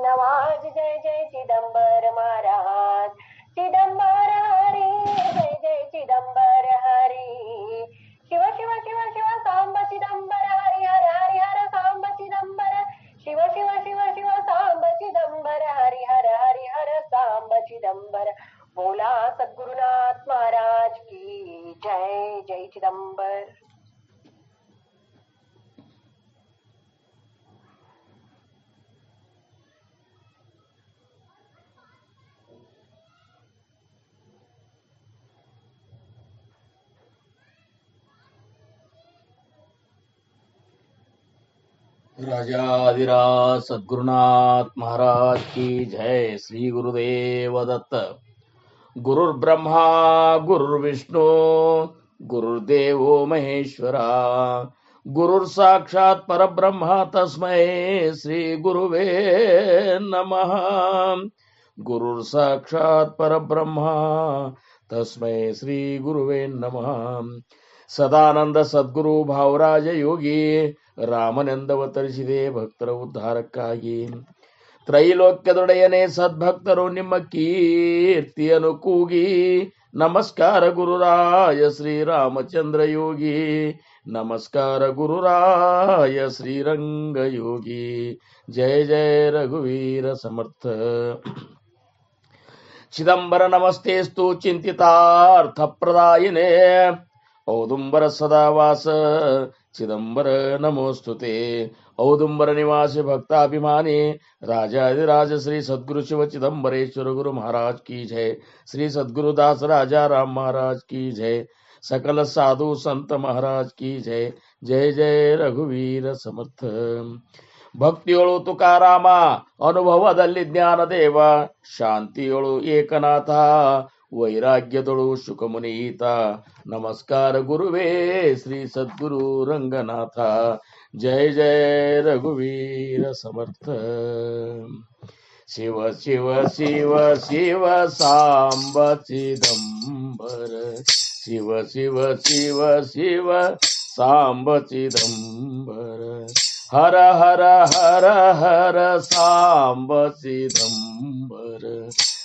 नवाज जय जय चिदंबर महाराज चिदंबर हरी जय जय चिदंबर हरी शिव शिव शिव शिव सांब चिदंबर हरि हर हरि हर सांब चिदंबर शिव शिव शिव शिव सांब चिदंबर हरि हर सांब चिदंबर बोला सद्गुरुनाथ महाराज की जय जय चिदंबर। राजाधिराज सद्गुरुनाथ महाराज की जय। श्री गुरुदेव दत्त। गुरुर्ब्रह्मा गुरुर्विष्णु गुरुर्देवो महेश्वरा गुरुर्साक्षात् परब्रह्म तस्मै श्री गुरुवे नमः। गुरुर्साक्षात् परब्रह्म तस्मै श्री गुरुवे नमः। सदानंद सद्गुರು ಭಾವರಾಜ ಯೋಗಿ ರಾಮನೆಂದವತರಿಸಿದೆ ಭಕ್ತರ ಉದ್ಧಾರಕ್ಕಾಗಿ. ತ್ರೈಲೋಕ್ಯದೊಡೆಯನೇ ಸದ್ಭಕ್ತರು ನಿಮ್ಮ ಕೀರ್ತಿಯನ್ನು ಕೂಗಿ ನಮಸ್ಕಾರ ಗುರುರಾಯ ಶ್ರೀರಾಮಚಂದ್ರ ಯೋಗಿ ನಮಸ್ಕಾರ ಗುರುರಾಯ ಶ್ರೀರಂಗ ಯೋಗಿ ಜಯ ಜಯ ರಘುವೀರ ಸಮರ್ಥ. ಚಿದಂಬರ ನಮಸ್ತೆಸ್ತು ಚಿಂತಿತಾರ್ಥ ಪ್ರದಾಯಿನೇ ಔದುಂಬರ ಸದಾವಾಸ ಚಿದಂಬರ ನಮೋಸ್ತುತೆ. ಔದುಂಬರ ನಿವಾಸಿ ಭಕ್ತಾಭಿಮಾನಿ राजाधिराज श्री सद्गुरु शिव चिदंबरेश्वर गुरु महाराज की जय। श्री सद्गुरु दास राजा राम महाराज की जय। सकल साधु संत महाराज की जय। जय जय रघुवीर समर्थ. ಭಕ್ತಿಯೊಳು ತುಕಾರಾಮ ಅನುಭವದಲ್ಲಿ ಜ್ಞಾನದೇವ ಶಾಂತಿಯೊಳು ಏಕನಾಥ ವೈರಾಗ್ಯದೊಳು ಶುಕಮುನೀತ ನಮಸ್ಕಾರ ಗುರುವೇ ಶ್ರೀ ಸದ್ಗುರು ರಂಗನಾಥ ಜಯ ಜಯ ರಘುವೀರ ಸಮರ್ಥ. ಶಿವ ಶಿವ ಶಿವ ಶಿವ ಸಾಂಬ ಚಿದಂಬರ ಶಿವ ಶಿವ ಶಿವ ಶಿವ ಸಾಂಬ ಚಿದಂಬರ ಹರ ಹರ ಹರ ಹರ ಸಾಂಬ ಚಿದಂಬರ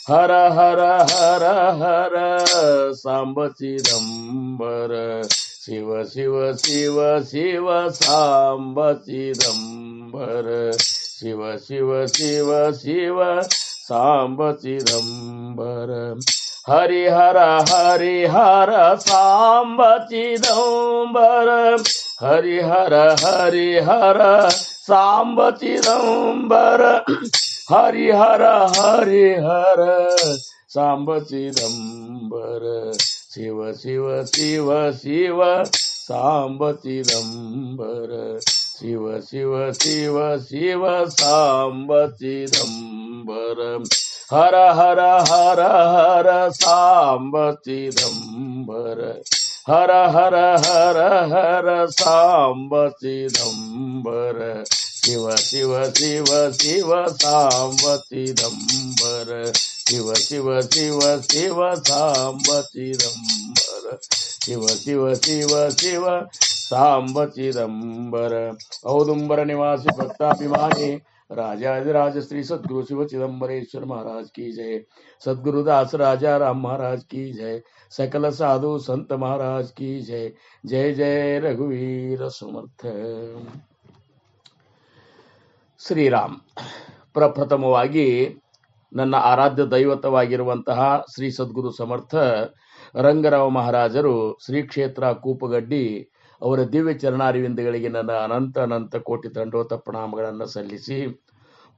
ಹರ ಹರ ಹರ ಹರ ಸಾಂಬ ಚಿದಂಬರ ಶಿವ ಶಿವ ಶಿವ ಶಿವ ಸಾಂಬ ಚಿದಂಬರ ಶಿವ ಶಿವ ಶಿವ ಶಿವ ಸಾಂಬ ಚಿದಂಬರ ಹರಿಹರ ಹರಿಹರ ಸಾಂಬ ಚಿದಂಬರ ಹರಿಹರ ಹರಿಹರ ಸಾಂಬ ಚಿದಂಬರ ಹರಿಹರ ಹರಿಹರ ಸಾಂಬ ಚಿದಂಬರ ಶಿವ ಶಿವ ಶಿವ ಶಿವ ಸಾಂಬ ಚಿದಂಬರ ಶಿವ ಶಿವ ಶಿವ ಶಿವ ಸಾಂಬ ಚಿದಂಬರ ಹರ ಹರ ಹರ ಹರ ಸಾಂಬ ಚಿದಂಬರ ಹರ ಹರ ಹರ ಹರ ಸಾಂಬ ಚಿದಂಬರ ಶಿವ ಶಿವ ಶಿವ ಶಿವ ಸಾಂಬ ಚಿದಂಬರ ಶಿವ ಶಿವ ಶಿವ ಶಿವ ಸಾಂಬ ಚಿದಂಬರ ಶಿವ ಶಿವ ಶಿವ ಶಿವ ಸಾಂಬ ಚಿದಂಬರ. ಔದುಂಬರ ನಿವಾಸಿ ಭಕ್ತಾಭಿಮಾನಿ राजाधिराज श्री सद्गुरु शिव चिदंबरेश्वर महाराज की जय। सद्गुरु दास राजा राम महाराज की जय। सकल साधु संत महाराज की जय। जय जय रघुवीर समर्थ. ಶ್ರೀರಾಮ್. ಪ್ರಪ್ರಥಮವಾಗಿ ನನ್ನ ಆರಾಧ್ಯ ದೈವತವಾಗಿರುವಂತಹ ಶ್ರೀ ಸದ್ಗುರು ಸಮರ್ಥ ರಂಗರಾವ್ ಮಹಾರಾಜರು ಶ್ರೀ ಕ್ಷೇತ್ರ ಕೂಪಗಡ್ಡಿ ಅವರ ದಿವ್ಯ ಚರಣಾರವಿಂದಗಳಿಗೆ ನನ್ನ ಅನಂತ ಅನಂತ ಕೋಟಿ ದಂಡೋತ ಪ್ರಣಾಮಗಳನ್ನು ಸಲ್ಲಿಸಿ,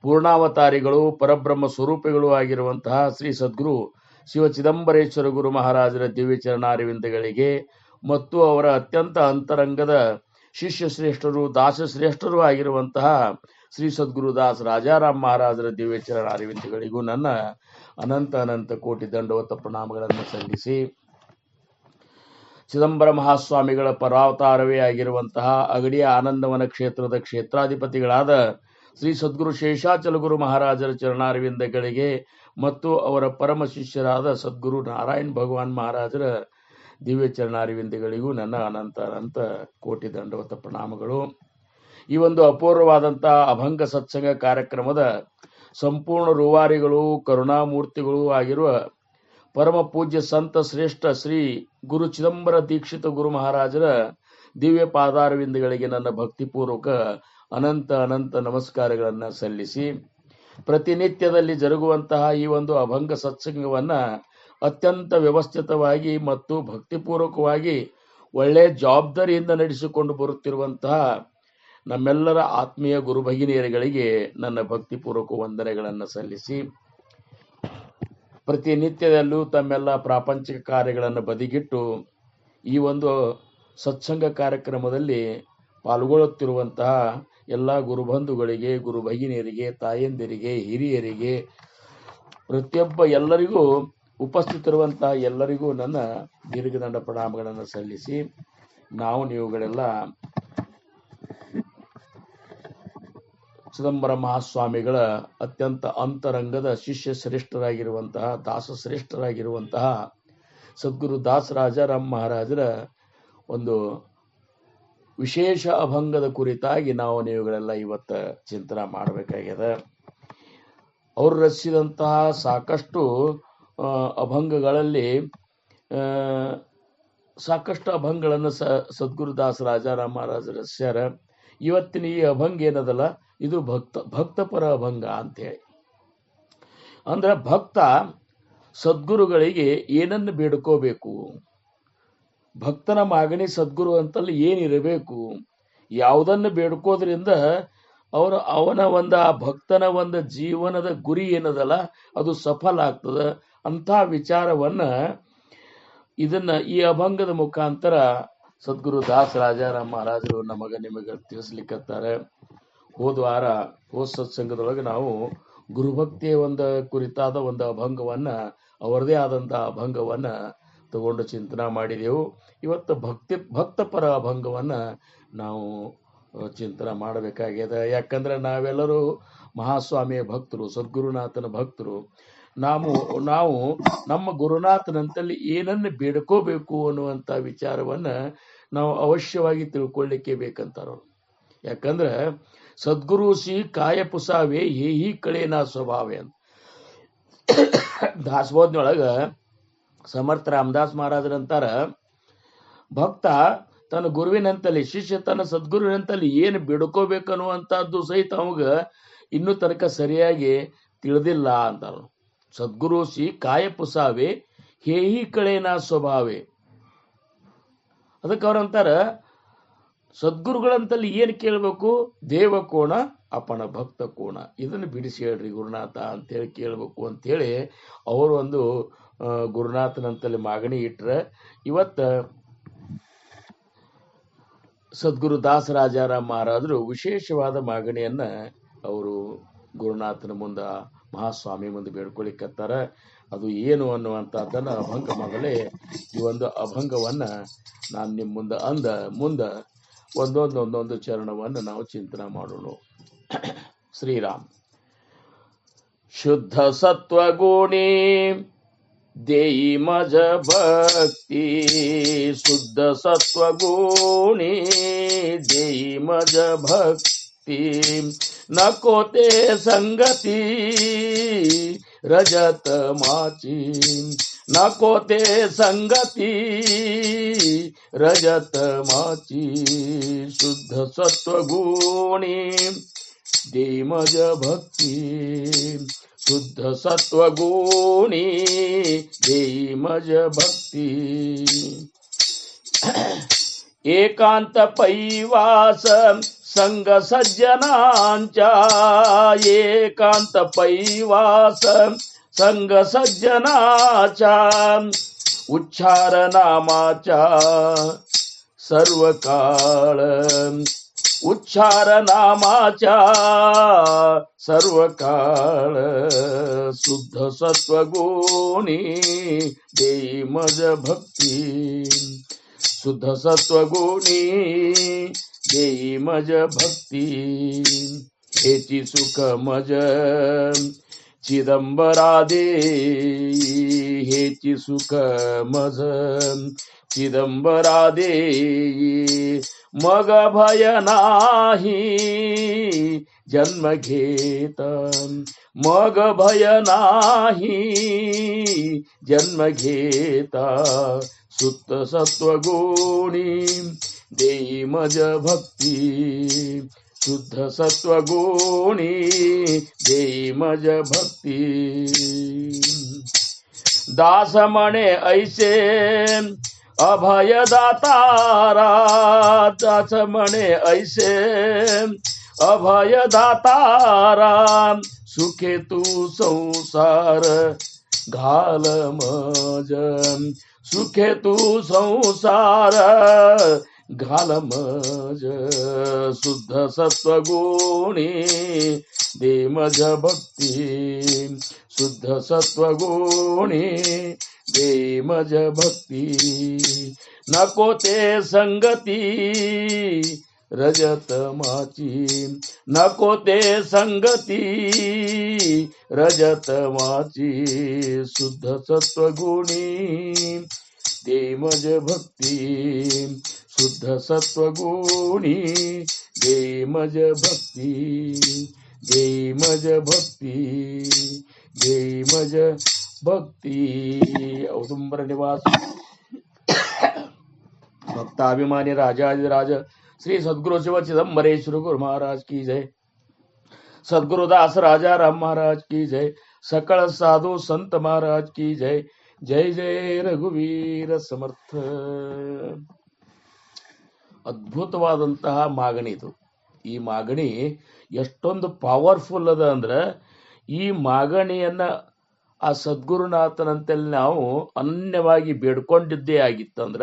ಪೂರ್ಣಾವತಾರಿಗಳು ಪರಬ್ರಹ್ಮ ಸ್ವರೂಪಿಗಳು ಆಗಿರುವಂತಹ ಶ್ರೀ ಸದ್ಗುರು ಶಿವ ಚಿದಂಬರೇಶ್ವರ ಗುರು ಮಹಾರಾಜರ ದಿವ್ಯ ಚರಣಾರವಿಂದಗಳಿಗೆ ಮತ್ತು ಅವರ ಅತ್ಯಂತ ಅಂತರಂಗದ ಶಿಷ್ಯ ಶ್ರೇಷ್ಠರು ದಾಸಶ್ರೇಷ್ಠರು ಆಗಿರುವಂತಹ ಶ್ರೀ ಸದ್ಗುರು ದಾಸ್ ರಾಜಾರಾಮ್ ಮಹಾರಾಜರ ದಿವ್ಯ ಚರಣಾರವಿಂದಗಳಿಗೂ ನನ್ನ ಅನಂತ ಅನಂತ ಕೋಟಿ ದಂಡೋತ ಪ್ರಣಾಮಗಳನ್ನು ಸಲ್ಲಿಸಿ, ಚಿದಂಬರ ಮಹಾಸ್ವಾಮಿಗಳ ಪರಾವತಾರವೇ ಆಗಿರುವಂತಹ ಅಗಡಿಯ ಆನಂದವನ ಕ್ಷೇತ್ರದ ಕ್ಷೇತ್ರಾಧಿಪತಿಗಳಾದ ಶ್ರೀ ಸದ್ಗುರು ಶೇಷಾಚಲ ಗುರು ಮಹಾರಾಜರ ಚರಣಾರವಿಂದಗಳಿಗೆ ಮತ್ತು ಅವರ ಪರಮ ಶಿಷ್ಯರಾದ ಸದ್ಗುರು ನಾರಾಯಣ್ ಭಗವಾನ್ ಮಹಾರಾಜರ ದಿವ್ಯ ಚರಣಾರವಿಂದಗಳಿಗೂ ನನ್ನ ಅನಂತ ಅನಂತ ಕೋಟಿ ದಂಡವತ ಪ್ರಣಾಮಗಳು. ಈ ಒಂದು ಅಪೂರ್ವವಾದಂತಹ ಅಭಂಗ ಸತ್ಸಂಗ ಕಾರ್ಯಕ್ರಮದ ಸಂಪೂರ್ಣ ರೂವಾರಿಗಳು ಕರುಣಾಮೂರ್ತಿಗಳು ಆಗಿರುವ ಪರಮ ಪೂಜ್ಯ ಸಂತ ಶ್ರೇಷ್ಠ ಶ್ರೀ ಗುರು ಚಿದಂಬರ ದೀಕ್ಷಿತ ಗುರು ಮಹಾರಾಜರ ದಿವ್ಯ ಪಾದಾರವಿಂದಗಳಿಗೆ ನನ್ನ ಭಕ್ತಿಪೂರ್ವಕ ಅನಂತ ಅನಂತ ನಮಸ್ಕಾರಗಳನ್ನು ಸಲ್ಲಿಸಿ ಪ್ರತಿನಿತ್ಯದಲ್ಲಿ ಜರುಗುವಂತಹ ಈ ಒಂದು ಅಭಂಗ ಸತ್ಸಂಗವನ್ನ ಅತ್ಯಂತ ವ್ಯವಸ್ಥಿತವಾಗಿ ಮತ್ತು ಭಕ್ತಿಪೂರ್ವಕವಾಗಿ ಒಳ್ಳೆ ಜವಾಬ್ದಾರಿಯಿಂದ ನಡೆಸಿಕೊಂಡು ಬರುತ್ತಿರುವಂತಹ ನಮ್ಮೆಲ್ಲರ ಆತ್ಮೀಯ ಗುರು ಭಗಿನಿಯರುಗಳಿಗೆ ನನ್ನ ಭಕ್ತಿಪೂರ್ವಕ ವಂದನೆಗಳನ್ನು ಸಲ್ಲಿಸಿ ಪ್ರತಿನಿತ್ಯದಲ್ಲೂ ತಮ್ಮೆಲ್ಲ ಪ್ರಾಪಂಚಿಕ ಕಾರ್ಯಗಳನ್ನು ಬದಿಗಿಟ್ಟು ಈ ಒಂದು ಸತ್ಸಂಗ ಕಾರ್ಯಕ್ರಮದಲ್ಲಿ ಪಾಲ್ಗೊಳ್ಳುತ್ತಿರುವಂತಹ ಎಲ್ಲ ಗುರುಬಂಧುಗಳಿಗೆ ಗುರು ಭಗಿನಿಯರಿಗೆ ತಾಯಂದಿರಿಗೆ ಹಿರಿಯರಿಗೆ ಪ್ರತಿಯೊಬ್ಬ ಎಲ್ಲರಿಗೂ ಉಪಸ್ಥಿತರಿರುವಂತಹ ಎಲ್ಲರಿಗೂ ನನ್ನ ದೀರ್ಘದಂಡ ಪ್ರಣಾಮಗಳನ್ನು ಸಲ್ಲಿಸಿ ನೀವುಗಳೆಲ್ಲ ಚಿದಂಬರ ಮಹಾಸ್ವಾಮಿಗಳ ಅತ್ಯಂತ ಅಂತರಂಗದ ಶಿಷ್ಯ ಶ್ರೇಷ್ಠರಾಗಿರುವಂತಹ ದಾಸ ಶ್ರೇಷ್ಠರಾಗಿರುವಂತಹ ಸದ್ಗುರು ದಾಸರಾಜಾರಾಮ್ ಮಹಾರಾಜರ ಒಂದು ವಿಶೇಷ ಅಭಂಗದ ಕುರಿತಾಗಿ ನೀವುಗಳೆಲ್ಲ ಇವತ್ತು ಚಿಂತನೆ ಮಾಡಬೇಕಾಗ್ಯದ. ಅವರು ರಚಿಸಿದಂತಹ ಸಾಕಷ್ಟು ಅಭಂಗಗಳಲ್ಲಿ ಸಾಕಷ್ಟು ಅಭಂಗಗಳನ್ನು ಸದ್ಗುರು ದಾಸರಾಜಾರಾಮ್ ಮಹಾರಾಜ ರಚಿಸ್ಯಾರ. ಇವತ್ತಿನ ಈ ಅಭಂಗ ಏನದಲ್ಲ, ಇದು ಭಕ್ತಪರ ಅಭಂಗ ಅಂತೇಳಿ. ಅಂದ್ರೆ ಭಕ್ತ ಸದ್ಗುರುಗಳಿಗೆ ಏನನ್ನು ಬೇಡ್ಕೋಬೇಕು, ಭಕ್ತನ ಮಾಗಣಿ ಸದ್ಗುರು ಅಂತಲ್ಲಿ ಏನಿರಬೇಕು, ಯಾವುದನ್ನು ಬೇಡ್ಕೋದ್ರಿಂದ ಅವನ ಒಂದು ಆ ಭಕ್ತನ ಒಂದು ಜೀವನದ ಗುರಿ ಏನದಲ್ಲ ಅದು ಸಫಲ ಆಗ್ತದ ಅಂತ ವಿಚಾರವನ್ನ ಈ ಅಭಂಗದ ಮುಖಾಂತರ ಸದ್ಗುರು ದಾಸರಾಜಾರಾಮ್ ಮಹಾರಾಜರು ನಿಮಗೆ ತಿಳಿಸ್ಲಿಕ್ಕತ್ತಾರೆ. ಹೋದ ಸತ್ಸಂಗದೊಳಗೆ ನಾವು ಗುರುಭಕ್ತಿಯ ಒಂದು ಕುರಿತಾದ ಒಂದು ಅಭಂಗವನ್ನ ಅವರದೇ ಆದಂತ ಅಭಂಗವನ್ನ ತಗೊಂಡು ಚಿಂತನೆ ಮಾಡಿದೆವು. ಇವತ್ತು ಭಕ್ತಪರ ಅಭಂಗವನ್ನ ನಾವು ಚಿಂತನೆ ಮಾಡಬೇಕಾಗ್ಯದ. ಯಾಕಂದ್ರೆ ನಾವೆಲ್ಲರೂ ಮಹಾಸ್ವಾಮಿಯ ಭಕ್ತರು, ಸದ್ಗುರುನಾಥನ ಭಕ್ತರು. ನಾವು ನಮ್ಮ ಗುರುನಾಥನಂತಲ್ಲಿ ಏನನ್ನು ಬೇಡ್ಕೋಬೇಕು ಅನ್ನುವಂಥ ವಿಚಾರವನ್ನ ನಾವು ಅವಶ್ಯವಾಗಿ ತಿಳ್ಕೊಳ್ಳಿಕ್ಕೆ ಬೇಕಂತಾರ. ಯಾಕಂದ್ರೆ ಸದ್ಗುರು ಸಿ ಕಾಯ ಪುಸಾವೆ ಹಿ ಕಳೇನ ಸ್ವಭಾವೇ ಅಂತ ದಾಸಬೋಧನೊಳಗ ಸಮರ್ಥ ರಾಮದಾಸ್ ಮಹಾರಾಜರಂತಾರ, ಭಕ್ತ ತನ್ನ ಗುರುವಿನಂತಲ್ಲಿ, ಶಿಷ್ಯ ತನ್ನ ಸದ್ಗುರುವಿನಂತಲ್ಲಿ ಏನು ಬೇಡ್ಕೋಬೇಕನ್ನುವಂಥದ್ದು ಸಹಿತ ಅವಾಗ ಇನ್ನೂ ತನಕ ಸರಿಯಾಗಿ ತಿಳಿದಿಲ್ಲ ಅಂತಾರ. ಸದ್ಗುರು ಸಿ ಕಾಯ ಪುಸಾವೆ ಹೇಹಿ ಕಳೇನ ಸ್ವಭಾವೇ. ಅದಕ್ಕೆ ಅವ್ರಂತಾರ, ಸದ್ಗುರುಗಳಂತಲ್ಲಿ ಏನು ಕೇಳಬೇಕು, ದೇವ ಕೋಣ ಅಪನ ಭಕ್ತ ಕೋಣ, ಇದನ್ನು ಬಿಡಿಸಿ ಹೇಳ್ರಿ ಗುರುನಾಥ ಅಂತೇಳಿ ಕೇಳಬೇಕು ಅಂತೇಳಿ ಅವರು ಒಂದು ಗುರುನಾಥನಂತಲ್ಲಿ ಮಾಗಣಿ ಇಟ್ರೆ. ಇವತ್ತ ಸದ್ಗುರು ದಾಸರಾಜಾರಾಮ್ ಮಹಾರಾಜರು ವಿಶೇಷವಾದ ಮಾಗಣಿಯನ್ನ ಅವರು ಗುರುನಾಥನ ಮುಂದ ಮಹಾಸ್ವಾಮಿ ಮುಂದೆ ಬೇಡ್ಕೊಳಿಕತ್ತಾರ. ಅದು ಏನು ಅನ್ನುವಂಥದ್ದನ್ನು ಅಭಂಗ ಮೊದಲೇ ಈ ಒಂದು ಅಭಂಗವನ್ನ ನಾನು ನಿಮ್ಮ ಮುಂದೆ ಒಂದೊಂದು ಚರಣವನ್ನು ನಾವು ಚಿಂತನೆ ಮಾಡೋಣ. ಶ್ರೀರಾಮ್. ಶುದ್ಧ ಸತ್ವಗುಣಿ ದೇಯಿ ಮಜ ಭಕ್ತಿ, ಶುದ್ಧ ಸತ್ವಗುಣಿ ದೇಯಿ ಮಜ ಭಕ್ತಿ, ನಕೋತೆ ಸಂಗತಿ रजत माची, नकोते संगती रजत माची, शुद्ध सत्वगुणी दे मज भक्ती, शुद्ध सत्वगुणी दे मज भक्ती. एकांत पैवास संग सज्जनांचा, एकांत पैवास संग सज्जनाचा, उच्चार नामाचा सर्व काळ, उच्चार नामाचा सर्व काळ, शुद्ध सत्वगुणी देई मज भक्ती, शुद्ध सत्वगुणी देई मज भक्ती. हेची सुख मज चिदंबरा देई, हेची सुख मज चिदंबरा देई, मग भय नाही जन्म घेता मग भय नाही जन्म घेता सुत सत्वगुणी देई मज भक्ती शुद्ध सत्वगुणी देई मज भक्ती दास म्हणे ऐसे अभय दातारा दास म्हणे ऐसे अभय दातारा सुखे तू संसार घाल मज सुखे तू संसार घाल मज शुद्ध सत्वगुणी दे मज भक्ती शुद्ध सत्वगुणी दे मज भक्ती नको ते संगती रजतमाची नको ते संगती रजतमाची शुद्ध सत्वगुणी दे मज भक्ती शुद्ध सत्वगुणी दे मज भक्ती दे मज भक्ती दे मज भक्ती औदुंबर निवास भक्ताभिमानी राजाधिराज श्री सद्गुरु शिव चिदंबरेश्वर गुरु महाराज की जय सद्गुरुदास राजा राम महाराज की जय सकल साधु संत महाराज की जय जय जय ರಘುವೀರ ಸಮರ್ಥ ಅದ್ಭುತವಾದಂತಹ ಮಾಗಣಿ ಇದು ಈ ಮಾಗಣಿ ಎಷ್ಟೊಂದು ಪವರ್ಫುಲ್ ಅದ ಅಂದ್ರೆ ಈ ಮಾಗಣಿಯನ್ನ ಆ ಸದ್ಗುರುನಾಥನಂತಲ್ಲಿ ನಾವು ಅನನ್ಯವಾಗಿ ಬೇಡ್ಕೊಂಡಿದ್ದೇ ಆಗಿತ್ತಂದ್ರ